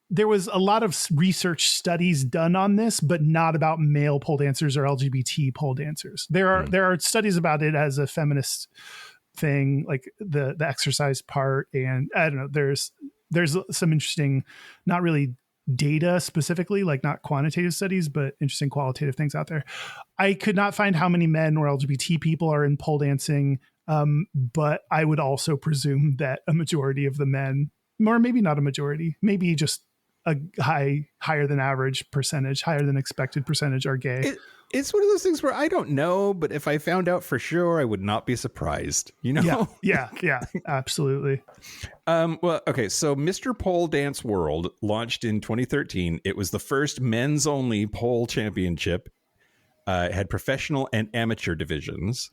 there was a lot of research studies done on this, but not about male pole dancers or LGBT pole dancers. There are studies about it as a feminist thing, like the exercise part. And I don't know, there's some interesting, not really data specifically, like not quantitative studies, but interesting qualitative things out there. I could not find how many men or LGBT people are in pole dancing, but I would also presume that a majority of the men, or maybe not a majority, maybe just a higher than average percentage, higher than expected percentage are gay. It's one of those things where I don't know, but if I found out for sure, I would not be surprised. You know? Yeah, absolutely. Well, okay. So Mr. Pole Dance World launched in 2013. It was the first men's only pole championship. It had professional and amateur divisions.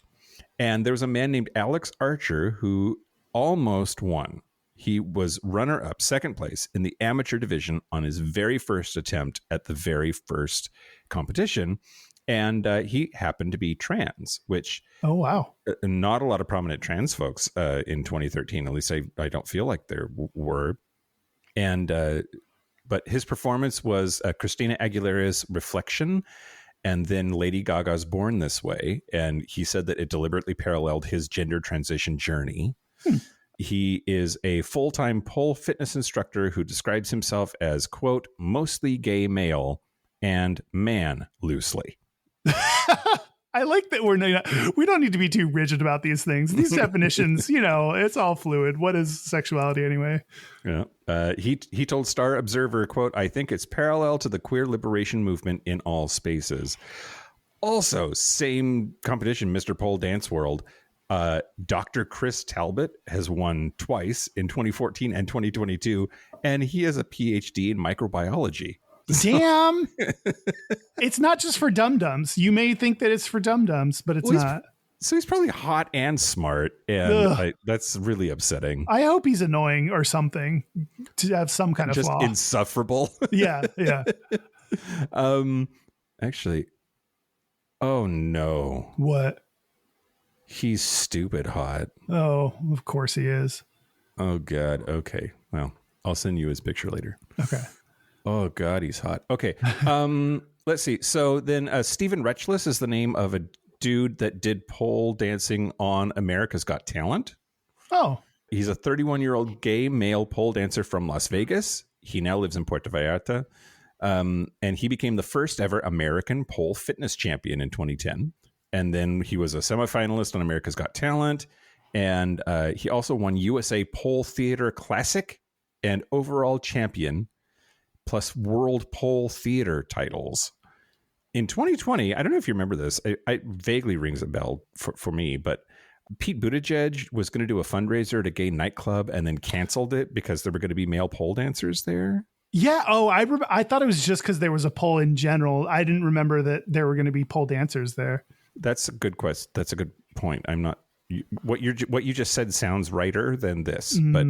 And there was a man named Alex Archer who almost won. He was runner-up, second place in the amateur division on his very first attempt at the very first competition. And he happened to be trans, which not a lot of prominent trans folks in 2013. At least I don't feel like there were. And but his performance was Christina Aguilera's Reflection, and then Lady Gaga's Born This Way. And he said that it deliberately paralleled his gender transition journey. He is a full-time pole fitness instructor who describes himself as, quote, mostly gay male and man loosely. I like that we don't need to be too rigid about these things. These definitions, it's all fluid. What is sexuality anyway? Yeah. He told Star Observer, quote, I think it's parallel to the queer liberation movement in all spaces. Also, same competition, Mr. Pole Dance World. Dr. Chris Talbot has won twice in 2014 and 2022, and he has a PhD in microbiology. Damn. It's not just for dum-dums. You may think that it's for dum-dums, but it's not. So he's probably hot and smart, and that's really upsetting. I hope he's annoying or something to have some kind of just flaw. Insufferable. Yeah. Actually, oh no. What? He's stupid hot. Oh, of course he is. Oh God. Okay. Well, I'll send you his picture later. Okay. Oh God, he's hot. Okay. Let's see. So then Stephen Retchless is the name of a dude that did pole dancing on America's Got Talent. Oh. He's a 31-year-old gay male pole dancer from Las Vegas. He now lives in Puerto Vallarta. And he became the first ever American pole fitness champion in 2010. And then he was a semifinalist on America's Got Talent. And he also won USA Pole Theater Classic and overall champion, plus World Pole Theater titles. In 2020, I don't know if you remember this, it vaguely rings a bell for me, but Pete Buttigieg was going to do a fundraiser at a gay nightclub and then canceled it because there were going to be male pole dancers there. Yeah. Oh, I thought it was just because there was a pole in general. I didn't remember that there were going to be pole dancers there. That's a good question. That's a good point. I'm not. What you just said sounds righter than this. But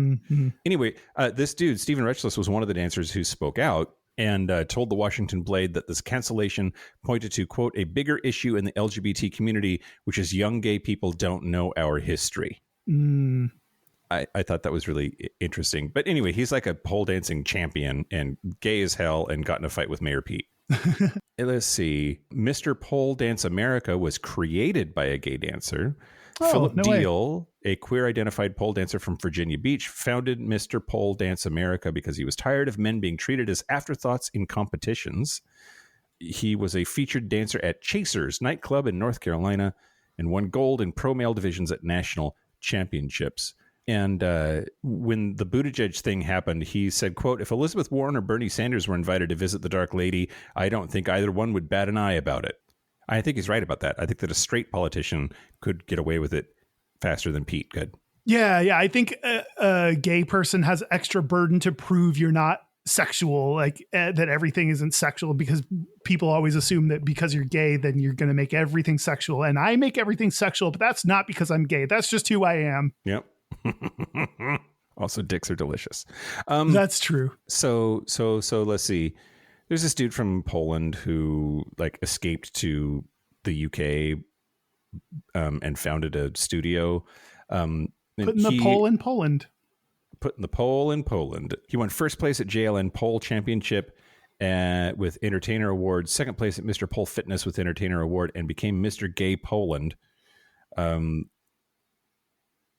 anyway, this dude, Stephen Retchless, was one of the dancers who spoke out and told the Washington Blade that this cancellation pointed to, quote, a bigger issue in the LGBT community, which is young gay people don't know our history. I thought that was really interesting. But anyway, he's like a pole dancing champion and gay as hell and got in a fight with Mayor Pete. Let's see. Mr. Pole Dance America was created by a gay dancer. Philip Deal, a queer-identified pole dancer from Virginia Beach, founded Mr. Pole Dance America because he was tired of men being treated as afterthoughts in competitions. He was a featured dancer at Chasers nightclub in North Carolina and won gold in pro male divisions at national championships. And when the Buttigieg thing happened, he said, quote, if Elizabeth Warren or Bernie Sanders were invited to visit the Dark Lady, I don't think either one would bat an eye about it. I think he's right about that. I think that a straight politician could get away with it faster than Pete could. Yeah. I think a gay person has extra burden to prove you're not sexual, like that everything isn't sexual, because people always assume that because you're gay, then you're going to make everything sexual. And I make everything sexual, but that's not because I'm gay. That's just who I am. Yep. Also, dicks are delicious. That's true. So let's see. There's this dude from Poland who escaped to the UK and founded a studio. Putting the pole in Poland. Putting the pole in Poland. He won first place at JLN Pole Championship with Entertainer Award, second place at Mr. Pole Fitness with Entertainer Award, and became Mr. Gay Poland. And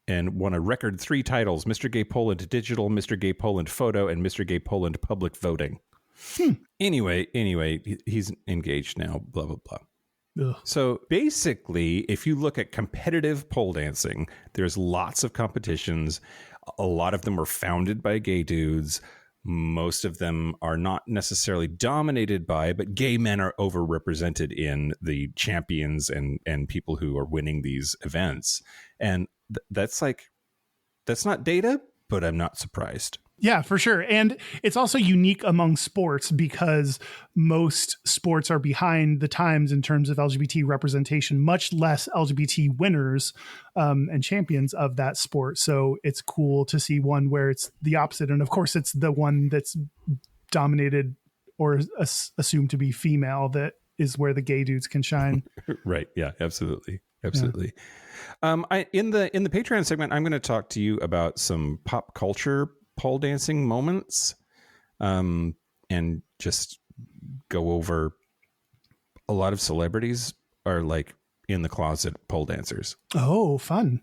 won a record 3 titles: Mr. Gay Poland Digital, Mr. Gay Poland Photo, and Mr. Gay Poland Public Voting. Anyway, he's engaged now, blah, blah, blah. Ugh. So basically, if you look at competitive pole dancing, there's lots of competitions. A lot of them were founded by gay dudes. most of them are not necessarily dominated by, but gay men are overrepresented in the champions and people who are winning these events. And that's not data, but I'm not surprised. Yeah, for sure. And it's also unique among sports because most sports are behind the times in terms of LGBT representation, much less LGBT winners and champions of that sport. So it's cool to see one where it's the opposite. And of course, it's the one that's dominated or assumed to be female that is where the gay dudes can shine. Right. Yeah, absolutely. Absolutely. Yeah. In the Patreon segment, I'm going to talk to you about some pop culture pole dancing moments, and just go over a lot of celebrities are like in the closet pole dancers. Oh, fun.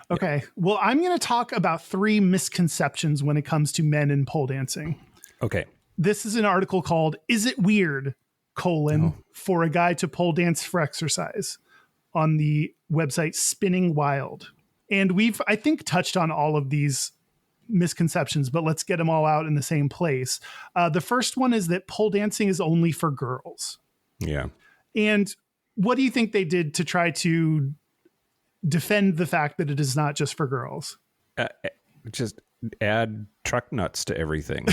Okay. Yeah. Well, I'm going to talk about 3 misconceptions when it comes to men in pole dancing. Okay. This is an article called "Is It Weird? For a Guide to Pole Dance for Exercise" on the website Spinning Wild. And we've, I think, touched on all of these misconceptions, but let's get them all out in the same place. The first one is that pole dancing is only for girls. Yeah. And what do you think they did to try to defend the fact that it is not just for girls? Just add truck nuts to everything.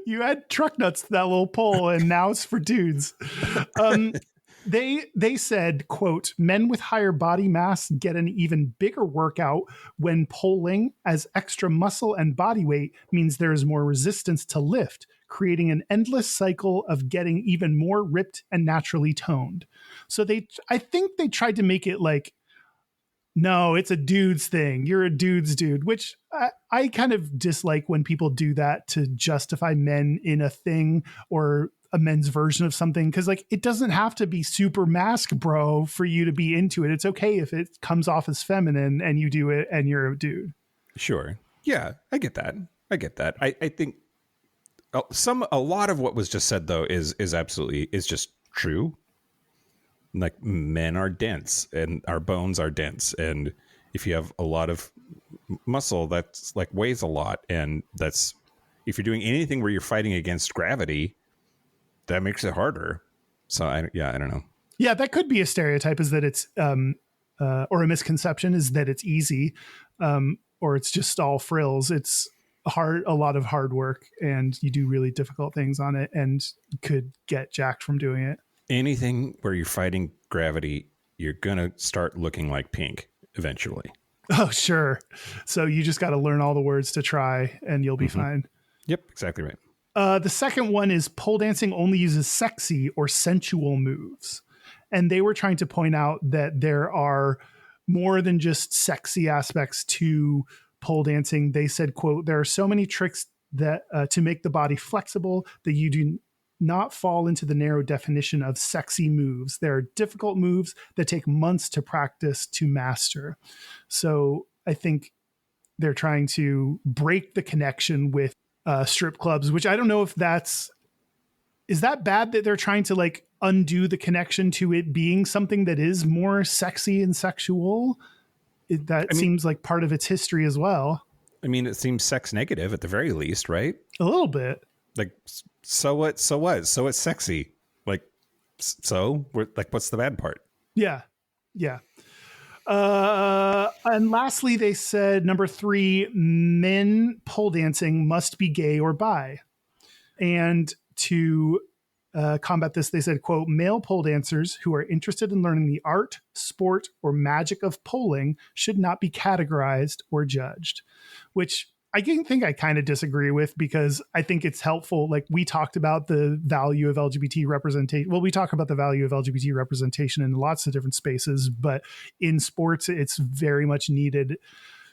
You add truck nuts to that little pole and now it's for dudes. They said, quote, "Men with higher body mass get an even bigger workout when poling, as extra muscle and body weight means there is more resistance to lift, creating an endless cycle of getting even more ripped and naturally toned." So I think they tried to make it like, no, it's a dude's thing. You're a dude's dude, which I kind of dislike when people do that to justify men in a thing or a men's version of something. Cause like, it doesn't have to be super mask bro for you to be into it. It's okay if it comes off as feminine and you do it and you're a dude. Sure. Yeah, I get that. I think a lot of what was just said though is just true. Like, men are dense and our bones are dense. And if you have a lot of muscle, that's like weighs a lot. And that's, if you're doing anything where you're fighting against gravity, that makes it harder. So I don't know. Yeah, that could be a stereotype, is that it's, or a misconception is that it's easy, or it's just all frills. It's a lot of hard work, and you do really difficult things on it and could get jacked from doing it. Anything where you're fighting gravity, you're going to start looking like Pink eventually. Oh, sure. So you just got to learn all the words to try and you'll be fine. Yep, exactly right. The second one is pole dancing only uses sexy or sensual moves. And they were trying to point out that there are more than just sexy aspects to pole dancing. They said, quote, "There are so many tricks that to make the body flexible that you do not fall into the narrow definition of sexy moves. There are difficult moves that take months to practice to master." So I think they're trying to break the connection with strip clubs, which I don't know if is that bad that they're trying to like undo the connection to it being something that is more sexy and sexual. Seems like part of its history as well. I mean, it seems sex negative at the very least, right? A little bit. Like, so what? So it's sexy. Like, so we're like, what's the bad part? Yeah. Yeah. And lastly, they said, number 3, men pole dancing must be gay or bi. And to combat this, they said, quote, "Male pole dancers who are interested in learning the art, sport, or magic of poling should not be categorized or judged," which I think I kind of disagree with, because I think it's helpful. Like, we talked about the value of LGBT representation. Well, we talk about the value of LGBT representation in lots of different spaces, but in sports, it's very much needed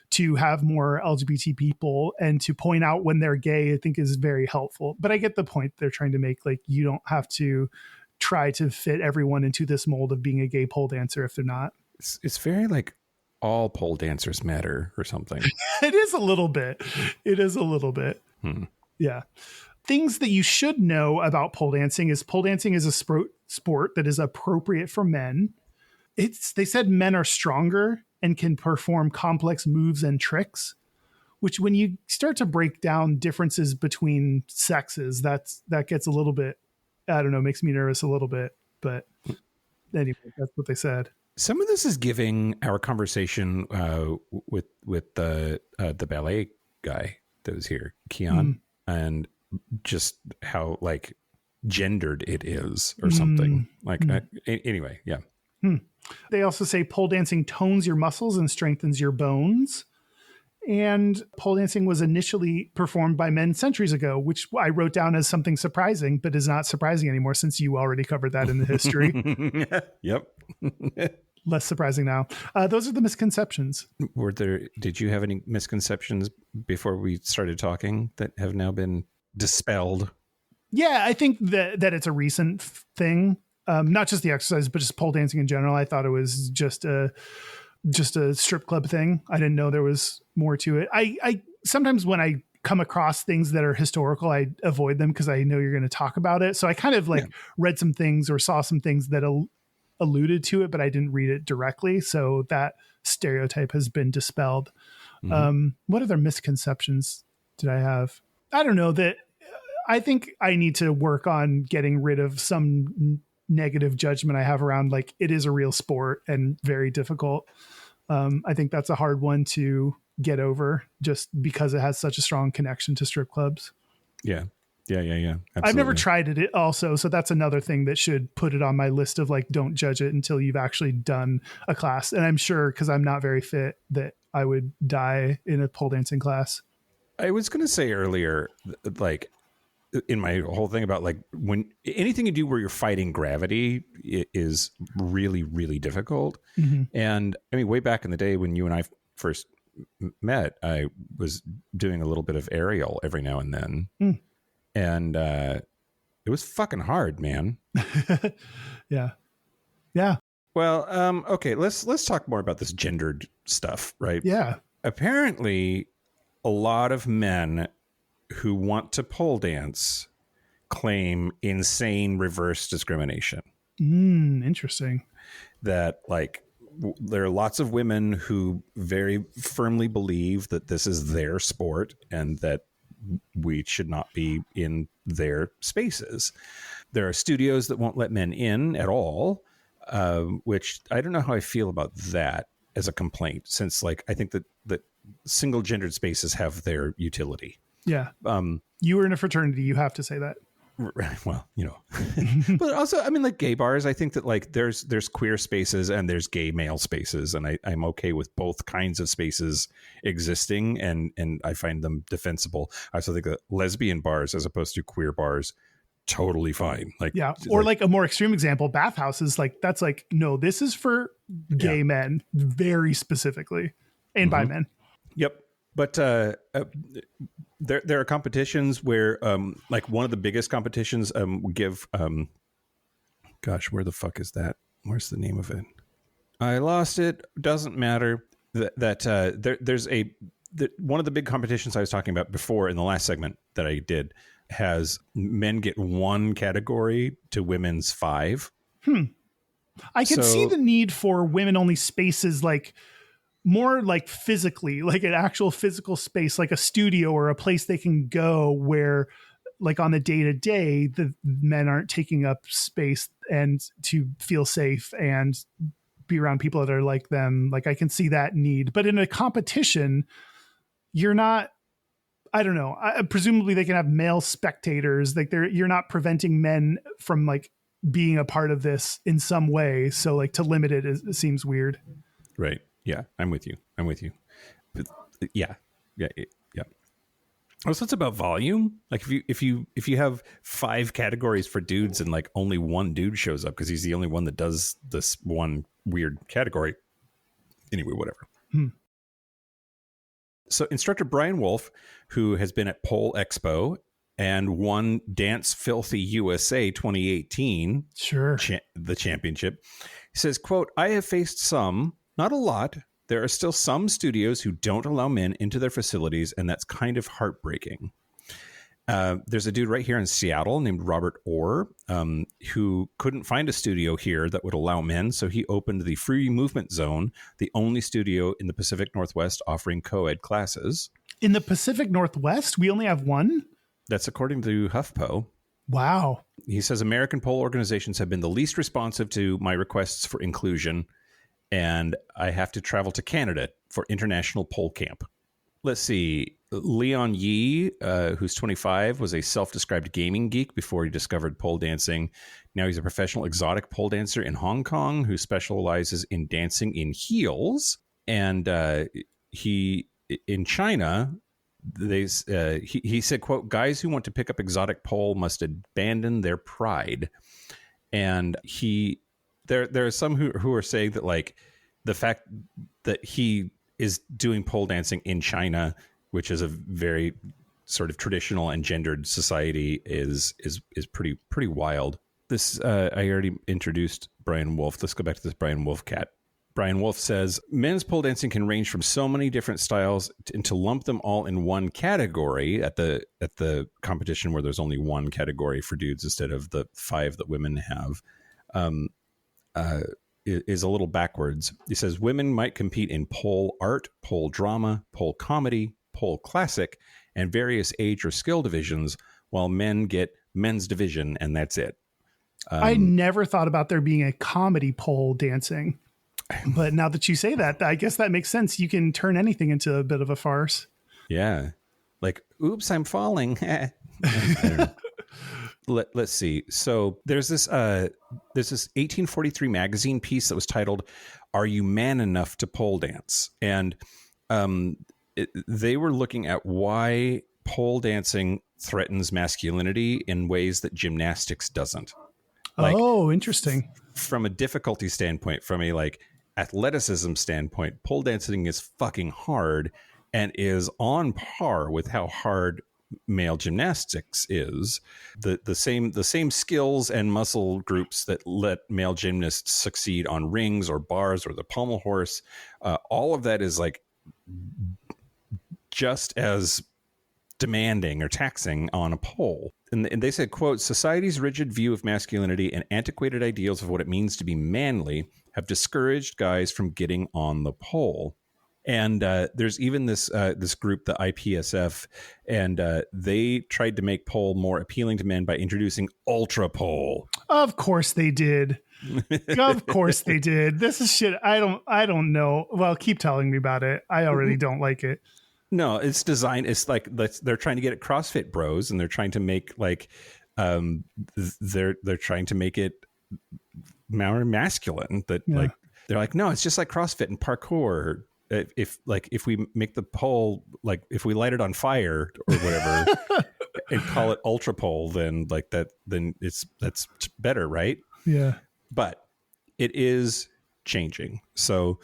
to have more LGBT people, and to point out when they're gay, I think is very helpful. But I get the point they're trying to make. Like, you don't have to try to fit everyone into this mold of being a gay pole dancer if they're not. It's very like, all pole dancers matter or something. It is a little bit. Yeah. Things that you should know about pole dancing is a sport that is appropriate for men. They said men are stronger and can perform complex moves and tricks, which when you start to break down differences between sexes, that gets a little bit, I don't know, makes me nervous a little bit. But anyway, that's what they said. Some of this is giving our conversation with the ballet guy that was here, Keon, and just how like gendered it is or something. Anyway, yeah. They also say pole dancing tones your muscles and strengthens your bones. And pole dancing was initially performed by men centuries ago, which I wrote down as something surprising, but is not surprising anymore since you already covered that in the history. Yep. Less surprising now. Those are the misconceptions. Did you have any misconceptions before we started talking that have now been dispelled? Yeah, I think that it's a recent thing. Not just the exercise, but just pole dancing in general. I thought it was just a strip club thing. I didn't know there was more to it. I sometimes when I come across things that are historical, I avoid them because I know you're going to talk about it. So I kind of read some things or saw some things that alluded to it, but I didn't read it directly. So that stereotype has been dispelled. What other misconceptions did I have? I don't know. That I think I need to work on getting rid of some negative judgment I have around like it is a real sport and very difficult. I think that's a hard one to get over just because it has such a strong connection to strip clubs. Yeah. Absolutely. I've never tried it also. So that's another thing that should put it on my list of like, don't judge it until you've actually done a class. And I'm sure, cause I'm not very fit, that I would die in a pole dancing class. I was going to say earlier, like in my whole thing about like when anything you do where you're fighting gravity is really, really difficult. And I mean, way back in the day when you and I first met, I was doing a little bit of aerial every now and then. And it was fucking hard, man. Yeah. Well, okay, let's talk more about this gendered stuff, right? Yeah. Apparently, a lot of men who want to pole dance claim insane reverse discrimination. Interesting. That like there are lots of women who very firmly believe that this is their sport and that we should not be in their spaces. There are studios that won't let men in at all, which I don't know how I feel about that as a complaint, since like I think that single gendered spaces have their utility. Yeah. You were in a fraternity. You have to say that. Well, you know, but also, I mean, like gay bars, I think that like there's queer spaces and there's gay male spaces. And I'm okay with both kinds of spaces existing and I find them defensible. I also think that lesbian bars as opposed to queer bars, totally fine. Like, yeah. Or like a more extreme example, bathhouses, like that's like, no, this is for gay men very specifically and by men. Yep. But there are competitions where, like one of the biggest competitions, give, gosh, where the fuck is that? Where's the name of it? I lost it. Doesn't matter. There's one of the big competitions I was talking about before in the last segment that I did has men get 1 category to women's 5. I can see the need for women only spaces, like more like physically, like an actual physical space, like a studio or a place they can go where like on the day to day, the men aren't taking up space and to feel safe and be around people that are like them. Like I can see that need, but in a competition, you're not, I don't know. Presumably they can have male spectators. Like you're not preventing men from like being a part of this in some way. So like to limit it seems weird. Right. Yeah, I'm with you. But yeah. Also, it's about volume. Like if you have 5 categories for dudes and like only one dude shows up because he's the only one that does this one weird category. Anyway, whatever. So instructor Brian Wolf, who has been at Pole Expo and won Dance Filthy USA 2018, the championship, he says, quote, "I have faced some, not a lot. There are still some studios who don't allow men into their facilities, and that's kind of heartbreaking." There's a dude right here in Seattle named Robert Orr, who couldn't find a studio here that would allow men, so he opened the Free Movement Zone, the only studio in the Pacific Northwest offering co-ed classes. In the Pacific Northwest, we only have one? That's according to HuffPo. Wow. He says American pole organizations have been the least responsive to my requests for inclusion, and I have to travel to Canada for International Pole Camp. Let's see. Leon Yi, who's 25, was a self-described gaming geek before he discovered pole dancing. Now he's a professional exotic pole dancer in Hong Kong who specializes in dancing in heels. And he, in China, he said, quote, guys who want to pick up exotic pole must abandon their pride. And there are some who are saying that, like, the fact that he is doing pole dancing in China, which is a very sort of traditional and gendered society, is pretty wild. This I already introduced Brian Wolf. Let's go back to this Brian Wolf cat. Brian Wolf says men's pole dancing can range from so many different styles, and to lump them all in one category at the competition where there's only one category for dudes instead of the 5 that women have, is a little backwards. He says women might compete in pole art, pole drama, pole comedy, pole classic, and various age or skill divisions, while men get men's division, and that's it. I never thought about there being a comedy pole dancing, but now that you say that, I guess that makes sense. You can turn anything into a bit of a farce. Yeah. Like, oops, I'm falling. I don't know. Let's see. So there's this 1843 magazine piece that was titled, "Are You Man Enough to Pole Dance?" And they were looking at why pole dancing threatens masculinity in ways that gymnastics doesn't. Like, oh, interesting. From a difficulty standpoint, from a like athleticism standpoint, pole dancing is fucking hard and is on par with how hard male gymnastics is. The same skills and muscle groups that let male gymnasts succeed on rings or bars or the pommel horse, all of that is like just as demanding or taxing on a pole. And they said, quote, society's rigid view of masculinity and antiquated ideals of what it means to be manly have discouraged guys from getting on the pole. And there's even this group, the IPSF, and they tried to make pole more appealing to men by introducing ultra pole. Of course they did. Of course they did. This is shit. I don't know. Well, keep telling me about it. I already don't like it. No, it's designed. It's like they're trying to get at CrossFit bros, and they're trying to make like they're trying to make it more masculine. That like they're like, no, it's just like CrossFit and parkour. If we make the pole, like if we light it on fire or whatever and call it ultra pole, then like that, then that's better, right? Yeah. But it is changing. So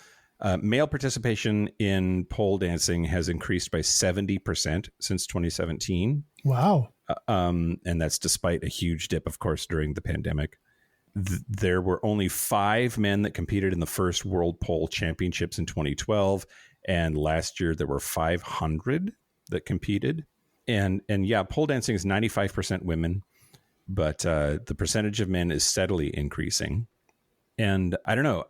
male participation in pole dancing has increased by 70% since 2017. Wow. And that's despite a huge dip, of course, during the pandemic. There were only 5 men that competed in the first World Pole Championships in 2012. And last year there were 500 that competed. And yeah, pole dancing is 95% women, but the percentage of men is steadily increasing. And I don't know,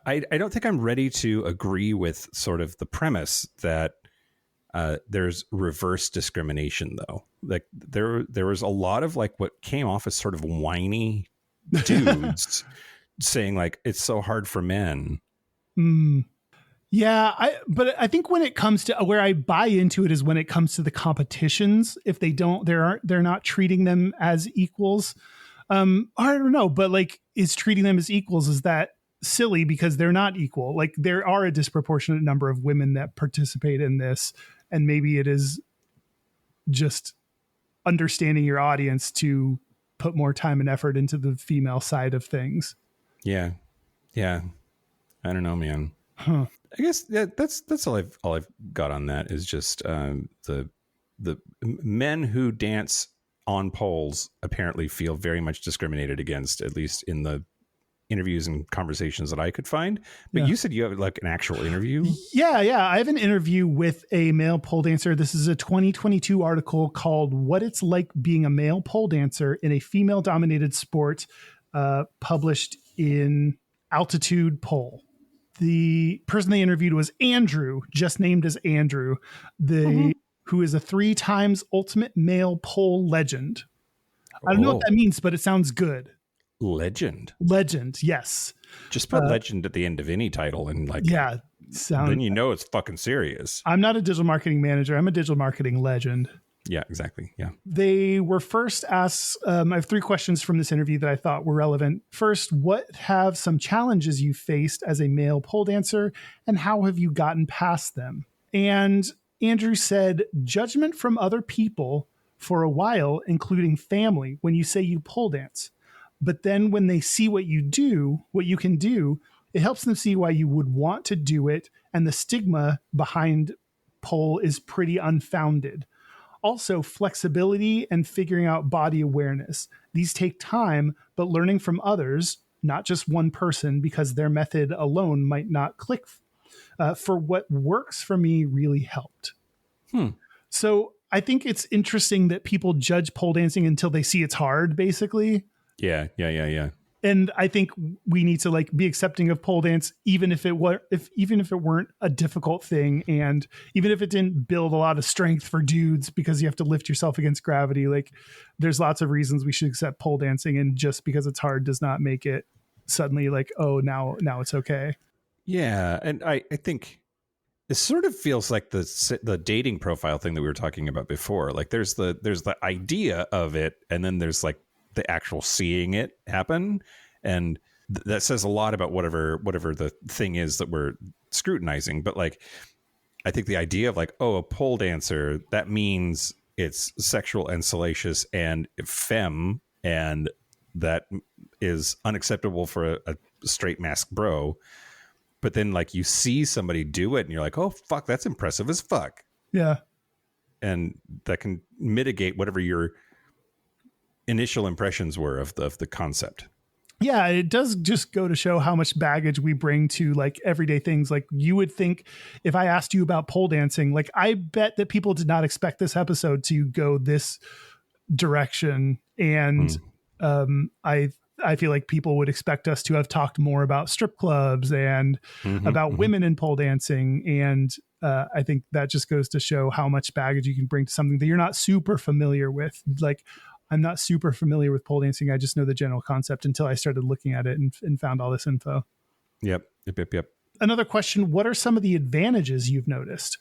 I don't think I'm ready to agree with sort of the premise that there's reverse discrimination, though. Like there was a lot of like what came off as sort of whiny dudes saying like it's so hard for men. Yeah, but I think when it comes to where I buy into it is when it comes to the competitions. If they're not treating them as equals. I don't know, but like, is treating them as equals, is that silly because they're not equal? Like there are a disproportionate number of women that participate in this, and maybe it is just understanding your audience to put more time and effort into the female side of things. Yeah. I don't know, man. Huh. I guess that's all I've got on that is just the men who dance on poles apparently feel very much discriminated against, at least in the interviews and conversations that I could find. But you said you have like an actual interview. Yeah. I have an interview with a male pole dancer. This is a 2022 article called "What It's Like Being a Male Pole Dancer in a Female Dominated Sport," published in Altitude Pole. The person they interviewed was Andrew, just named as Andrew. The who is a 3 times ultimate male pole legend. I don't know what that means, but it sounds good. Legend. Legend, yes. Just put legend at the end of any title and then you know it's fucking serious. I'm not a digital marketing manager. I'm a digital marketing legend. Yeah, exactly. Yeah. They were first asked, I have 3 questions from this interview that I thought were relevant. First, what have some challenges you faced as a male pole dancer, and how have you gotten past them? And Andrew said, judgment from other people for a while, including family, when you say you pole dance. But then when they see what you can do, it helps them see why you would want to do it. And the stigma behind pole is pretty unfounded. Also, flexibility and figuring out body awareness. These take time, but learning from others, not just one person, because their method alone might not click. For what works for me really helped. So I think it's interesting that people judge pole dancing until they see it's hard, basically. Yeah. And I think we need to be accepting of pole dance, even if it weren't a difficult thing, and even if it didn't build a lot of strength for dudes because you have to lift yourself against gravity. There's lots of reasons we should accept pole dancing, and just because it's hard does not make it suddenly now it's okay. Yeah, and I think it sort of feels like the dating profile thing that we were talking about before. There's the idea of it, and then there's the actual seeing it happen, and that says a lot about whatever the thing is that we're scrutinizing. But I think the idea of a pole dancer, that means it's sexual and salacious and femme, and that is unacceptable for a straight masked bro. But then you see somebody do it and you're like, oh fuck, that's impressive as fuck. Yeah. And that can mitigate whatever your initial impressions were of the concept. Yeah, it does just go to show how much baggage we bring to everyday things. You would think, if I asked you about pole dancing, I bet that people did not expect this episode to go this direction. And I feel like people would expect us to have talked more about strip clubs and about women in pole dancing. And I think that just goes to show how much baggage you can bring to something that you're not super familiar with. I'm not super familiar with pole dancing. I just know the general concept until I started looking at it and found all this info. Yep. Another question, what are some of the advantages you've noticed?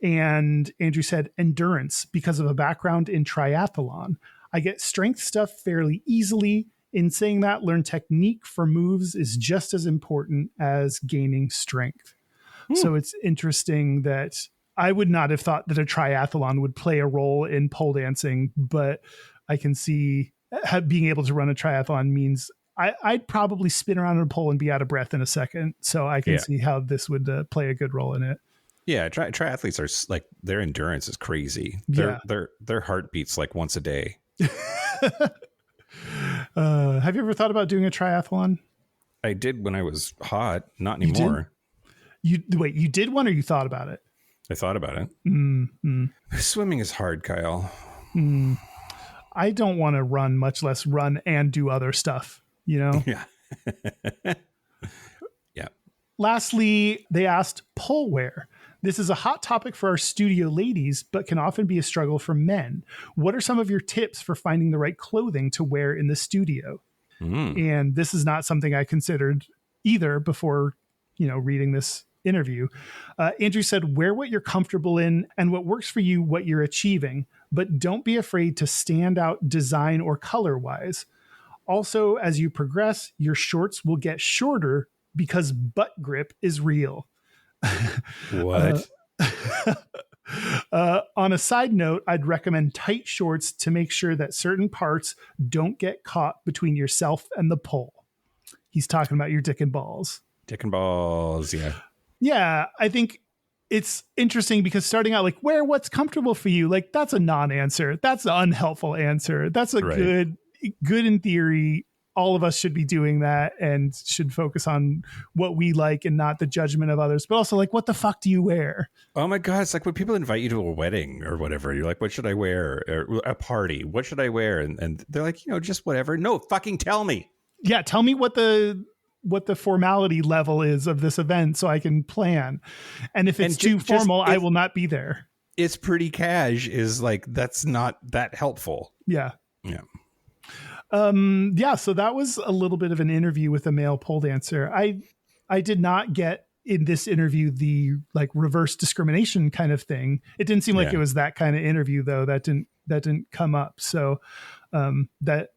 And Andrew said, endurance, because of a background in triathlon. I get strength stuff fairly easily. In saying that, learn technique for moves is just as important as gaining strength. So it's interesting that I would not have thought that a triathlon would play a role in pole dancing, but I can see being able to run a triathlon means I'd probably spin around on a pole and be out of breath in a second. So I can see how this would play a good role in it. Yeah, triathletes are their endurance is crazy. Their heart beats once a day. Have you ever thought about doing a triathlon? I did when I was hot, not anymore. You did one, or you thought about it? I thought about it. Swimming is hard, Kyle. I don't want to run, much less run and do other stuff, Yeah. Yeah. Lastly, they asked pole wear. This is a hot topic for our studio ladies, but can often be a struggle for men. What are some of your tips for finding the right clothing to wear in the studio? And this is not something I considered either before, reading this interview. Andrew said, wear what you're comfortable in and what works for you, what you're achieving, but don't be afraid to stand out design or color wise. Also, as you progress, your shorts will get shorter because butt grip is real. What? On a side note, I'd recommend tight shorts to make sure that certain parts don't get caught between yourself and the pole. He's talking about your dick and balls. Dick and balls, yeah. Yeah, I think it's interesting because starting out wear what's comfortable for you, that's a non-answer. That's an unhelpful answer. That's a good in theory. All of us should be doing that and should focus on what we like and not the judgment of others. But also, what the fuck do you wear? Oh my God. It's when people invite you to a wedding or whatever. You're like, what should I wear? Or a party. What should I wear? And they're like, just whatever. No, fucking tell me. Yeah. Tell me what the formality level is of this event so I can plan. And if it's too formal, I will not be there. it's pretty cash is like, that's not that helpful. Yeah. Yeah. So that was a little bit of an interview with a male pole dancer. I did not get in this interview the like reverse discrimination kind of thing. It didn't seem like it was that kind of interview though. That didn't come up. So that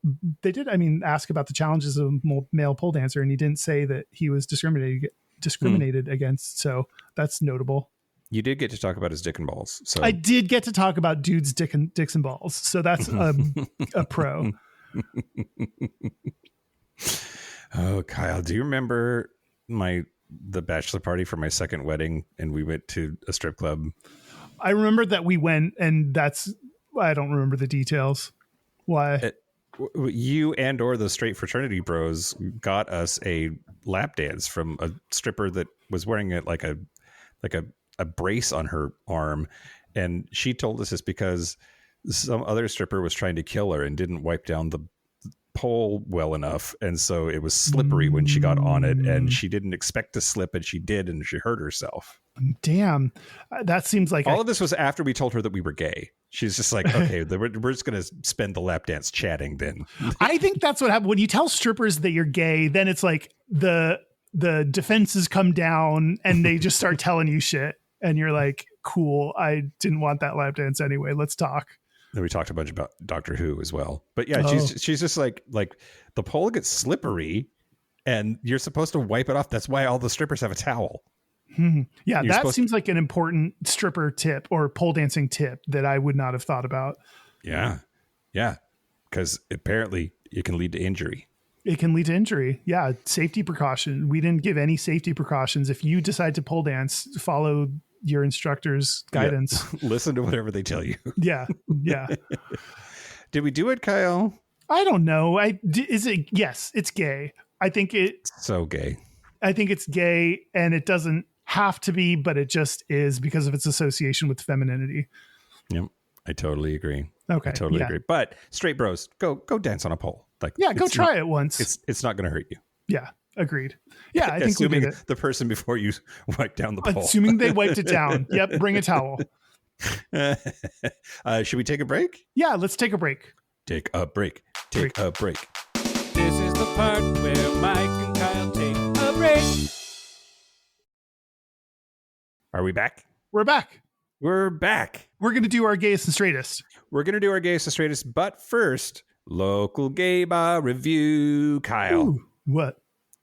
they did, ask about the challenges of male pole dancer, and he didn't say that he was discriminated against. So that's notable. You did get to talk about his dick and balls. So I did get to talk about dude's dicks and balls. So that's a pro. Oh, Kyle, do you remember the bachelor party for my second wedding, and we went to a strip club? I remember that we went, and I don't remember the details. Why? You and or the straight fraternity bros got us a lap dance from a stripper that was wearing a brace on her arm, and she told us this because some other stripper was trying to kill her and didn't wipe down the pole well enough, and so it was slippery when she got on it, and she didn't expect to slip, and she did, and she hurt herself. Damn, that seems like all of this was after we told her that we were gay. She's just like, okay, we're just going to spend the lap dance chatting then. I think that's what happened when you tell strippers that you're gay. Then it's like the defenses come down and they just start telling you shit, and you're like, cool, I didn't want that lap dance anyway, let's talk. Then we talked a bunch about Doctor Who as well. But yeah, she's just like the pole gets slippery and you're supposed to wipe it off. That's why all the strippers have a towel. Yeah, that seems like an important stripper tip or pole dancing tip that I would not have thought about. Yeah. Yeah. Because apparently it can lead to injury. It can lead to injury. Yeah. Safety precaution. We didn't give any safety precautions. If you decide to pole dance, follow your instructor's guidance. Yeah. Listen to whatever they tell you. Yeah. Yeah. Did we do it, Kyle? I don't know. Is it? Yes, it's gay. I think it's so gay. I think it's gay, and it doesn't have to be, but it just is because of its association with femininity. Yep. I totally agree. Okay. I totally agree. But straight bros, go dance on a pole. Like, yeah, go try it once. It's not going to hurt you. Yeah. Agreed. Yeah, I think assuming the person before you wipe down the pole. Assuming they wiped it down. Yep. Bring a towel. Should we take a break? Yeah, let's take a break. Take a break. Take a break. This is the part where Mike and Kyle take a break. Are we back? We're back. We're back. We're going to do our gayest and straightest. We're going to do our gayest and straightest, but first, local gay bar review. Kyle. Ooh, what?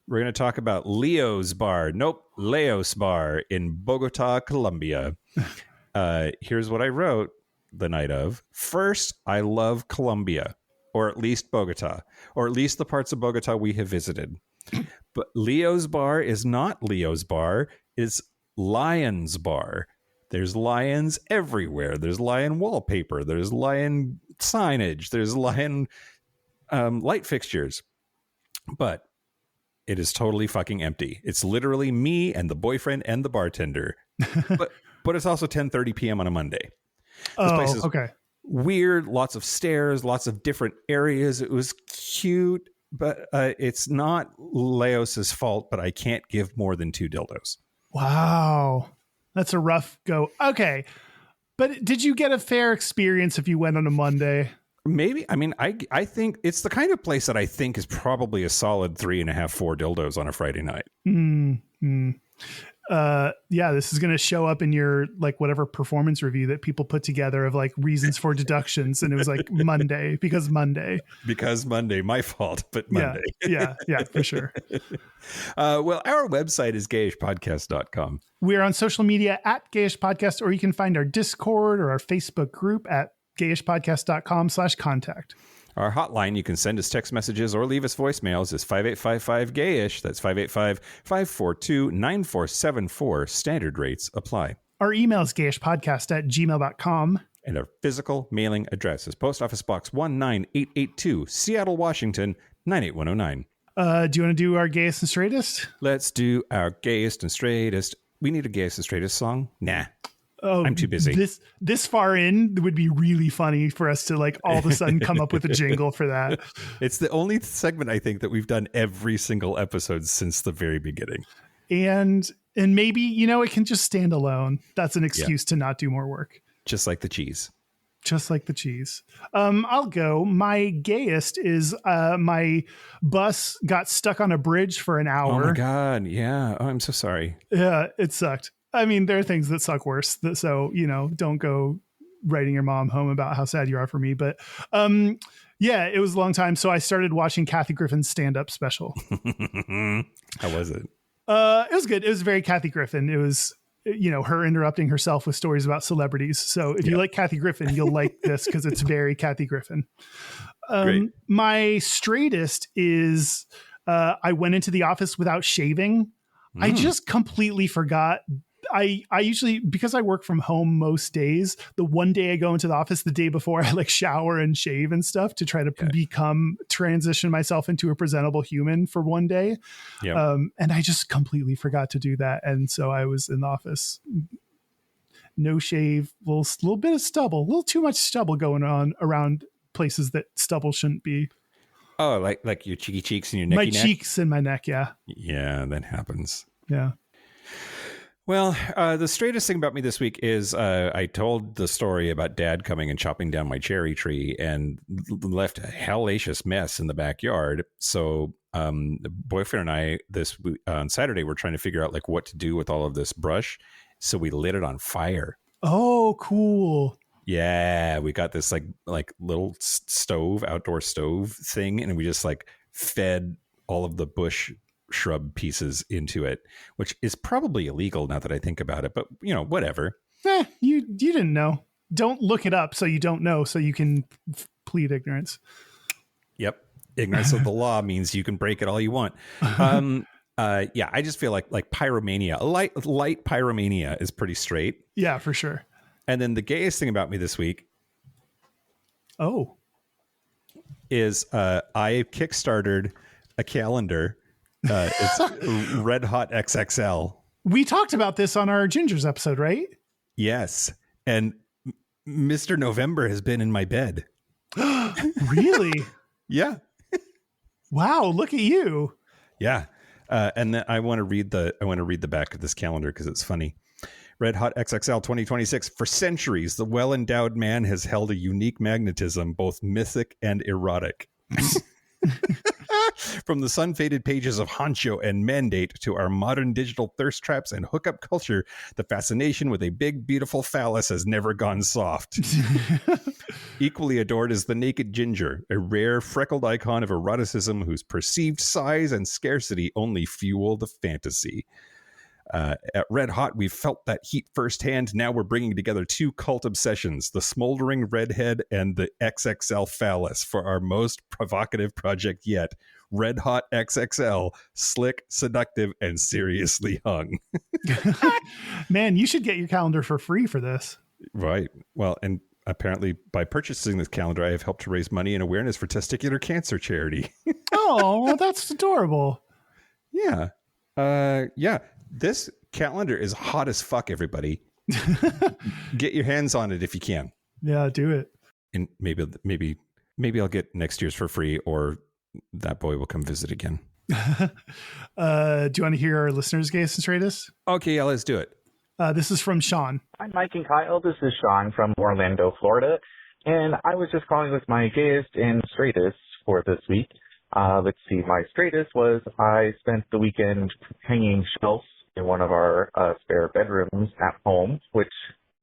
We're going to talk about Leo's Bar. Nope, Leos Bar in Bogota, Colombia. Here's what I wrote the night of. First, I love Colombia, or at least Bogota, or at least the parts of Bogota we have visited. But Leo's Bar is not Leo's Bar. It's Lion's Bar. There's lions everywhere. There's lion wallpaper. There's lion signage. There's lion light fixtures. But it is totally fucking empty. It's literally me and the boyfriend and the bartender. but it's also 10:30 p.m. on a Monday. This place is okay. Weird. Lots of stairs. Lots of different areas. It was cute, but it's not Leos's fault. But I can't give more than 2 dildos. Wow, that's a rough go. Okay, but did you get a fair experience if you went on a Monday? Maybe. I mean, I think it's the kind of place that I think is probably a solid 3.5, 4 dildos on a Friday night. Yeah, this is going to show up in your like whatever performance review that people put together of like reasons for deductions, and it was like Monday because Monday, my fault, but Monday. Yeah, for sure. Well, our website is gayishpodcast.com. We're on social media at Gayish Podcast, or you can find our Discord or our Facebook group at gayishpodcast.com/contact. Our hotline, you can send us text messages or leave us voicemails, is 5855-GAYISH. That's 585-542-9474. Standard rates apply. Our email is gayishpodcast@gmail.com. And our physical mailing address is Post Office Box 19882, Seattle, Washington, 98109. Do you want to do our gayest and straightest? Let's do our gayest and straightest. We need a gayest and straightest song? Nah. Oh, I'm too busy. This far in, it would be really funny for us to like all of a sudden come up with a jingle for that. It's the only segment I think that we've done every single episode since the very beginning. And maybe, it can just stand alone. That's an excuse to not do more work. Just like the cheese. Just like the cheese. I'll go. My gayest is my bus got stuck on a bridge for an hour. Oh my God. Yeah. Oh, I'm so sorry. Yeah, it sucked. I mean, there are things that suck worse. So, don't go writing your mom home about how sad you are for me. But yeah, it was a long time. So I started watching Kathy Griffin's stand-up special. How was it? It was good. It was very Kathy Griffin. It was, her interrupting herself with stories about celebrities. So if you like Kathy Griffin, you'll like this because it's very Kathy Griffin. My straightest is I went into the office without shaving. I just completely forgot. I usually, because I work from home most days, the one day I go into the office, the day before I shower and shave and stuff to try to transition myself into a presentable human for one day. Yep. And I just completely forgot to do that. And so I was in the office, no shave, little bit of stubble, a little too much stubble going on around places that stubble shouldn't be. Oh, like your cheeky cheeks and your necky my neck? Cheeks and my neck. Yeah. Yeah, that happens. Yeah. Well, the straightest thing about me this week is I told the story about Dad coming and chopping down my cherry tree and left a hellacious mess in the backyard. So the boyfriend and I on Saturday were trying to figure out what to do with all of this brush. So we lit it on fire. Oh, cool. Yeah, we got this like little stove, outdoor stove thing, and we just fed all of the bush shrub pieces into it, which is probably illegal now that I think about it, but whatever. You didn't know. Don't look it up so you don't know, so you can plead ignorance. Yep. Ignorance of the law means you can break it all you want. I just feel like pyromania, light pyromania is pretty straight. Yeah, for sure. And then the gayest thing about me this week is I kickstarted a calendar. It's Red Hot XXL. We talked about this on our Gingers episode, right? Yes. And Mr. November has been in my bed. Really? Yeah. Wow. Look at you. Yeah. And then I want to read the back of this calendar because it's funny. Red Hot XXL 2026. For centuries, the well-endowed man has held a unique magnetism, both mythic and erotic. From the sun-faded pages of Honcho and Mandate to our modern digital thirst traps and hookup culture, the fascination with a big, beautiful phallus has never gone soft. Equally adored is the Naked Ginger, a rare, freckled icon of eroticism whose perceived size and scarcity only fuel the fantasy. At Red Hot, we've felt that heat firsthand. Now we're bringing together two cult obsessions, the smoldering redhead and the XXL phallus, for our most provocative project yet. Red Hot XXL, slick, seductive, and seriously hung. Man, you should get your calendar for free for this. Right. Well, and apparently by purchasing this calendar, I have helped to raise money and awareness for testicular cancer charity. Oh, that's adorable. Yeah. Yeah. This calendar is hot as fuck, everybody. Get your hands on it if you can. Yeah, do it. And maybe I'll get next year's for free, or that boy will come visit again. Do you want to hear our listeners' gayest and straightest? Okay, yeah, let's do it. This is from Sean. Hi, Mike and Kyle. This is Sean from Orlando, Florida. And I was just calling with my gayest and straightest for this week. Let's see. My straightest was I spent the weekend hanging shelves in one of our spare bedrooms at home, which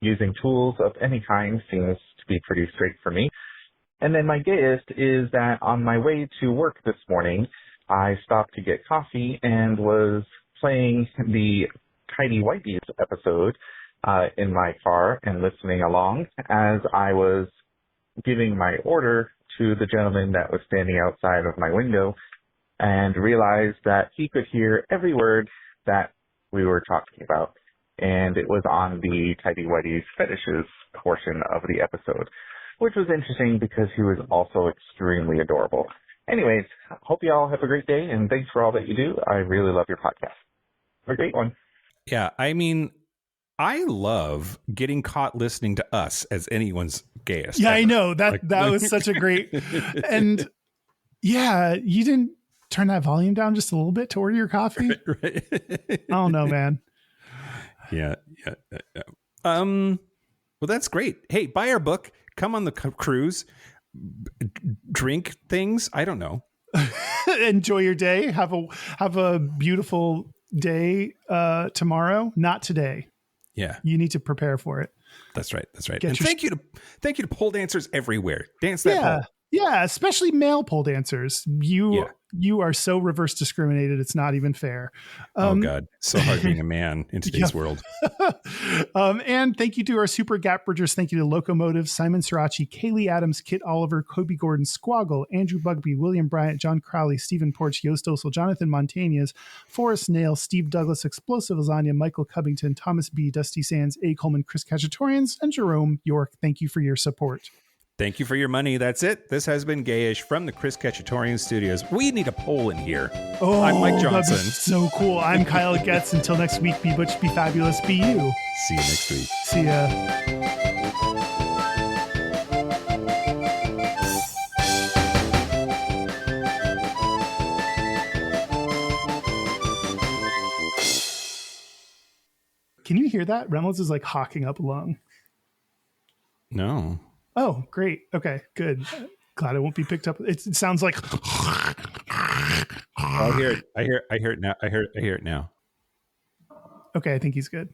using tools of any kind seems to be pretty straight for me. And then my gayest is that on my way to work this morning, I stopped to get coffee and was playing the Tidy Whities episode in my car and listening along as I was giving my order to the gentleman that was standing outside of my window, and realized that he could hear every word that we were talking about. And it was on the Tidy Whities fetishes portion of the episode, which was interesting because he was also extremely adorable. Anyways, hope you all have a great day, and thanks for all that you do. I really love your podcast. Have a great one. Yeah, I mean, I love getting caught listening to us as anyone's gayest. Yeah, ever. I know. That was such a great... And yeah, you didn't turn that volume down just a little bit to order your coffee? Right. I don't know, man. Yeah. Well, that's great. Hey, buy our book. Come on the cruise. Drink things. I don't know. Enjoy your day. Have a beautiful day tomorrow. Not today. Yeah, you need to prepare for it. That's right. That's right. And thank you to pole dancers everywhere. Dance that pole. Yeah, especially male pole dancers. You are so reverse discriminated. It's not even fair. Oh God, so hard being a man in today's world. And thank you to our super gap bridgers. Thank you to Locomotive, Simon Srirachi, Kaylee Adams, Kit Oliver, Kobe Gordon, Squoggle, Andrew Bugby, William Bryant, John Crowley, Stephen Porch, Yost Osel, Jonathan Montañez, Forrest Nail, Steve Douglas, Explosive Lasagna, Michael Covington, Thomas B, Dusty Sands, A. Coleman, Chris Cacciatorians, and Jerome York. Thank you for your support. Thank you for your money. That's it. This has been Gayish from the Chris Cacciatorian Studios. We need a poll in here. Oh, I'm Mike Johnson. That'd be so cool. I'm Kyle Getz. Until next week, be butch, be fabulous, be you. See you next week. See ya. Can you hear that? Reynolds is like hawking up a lung. No. Oh, great. Okay, good. Glad it won't be picked up. It sounds like. I hear it now. I hear it now. Okay, I think he's good.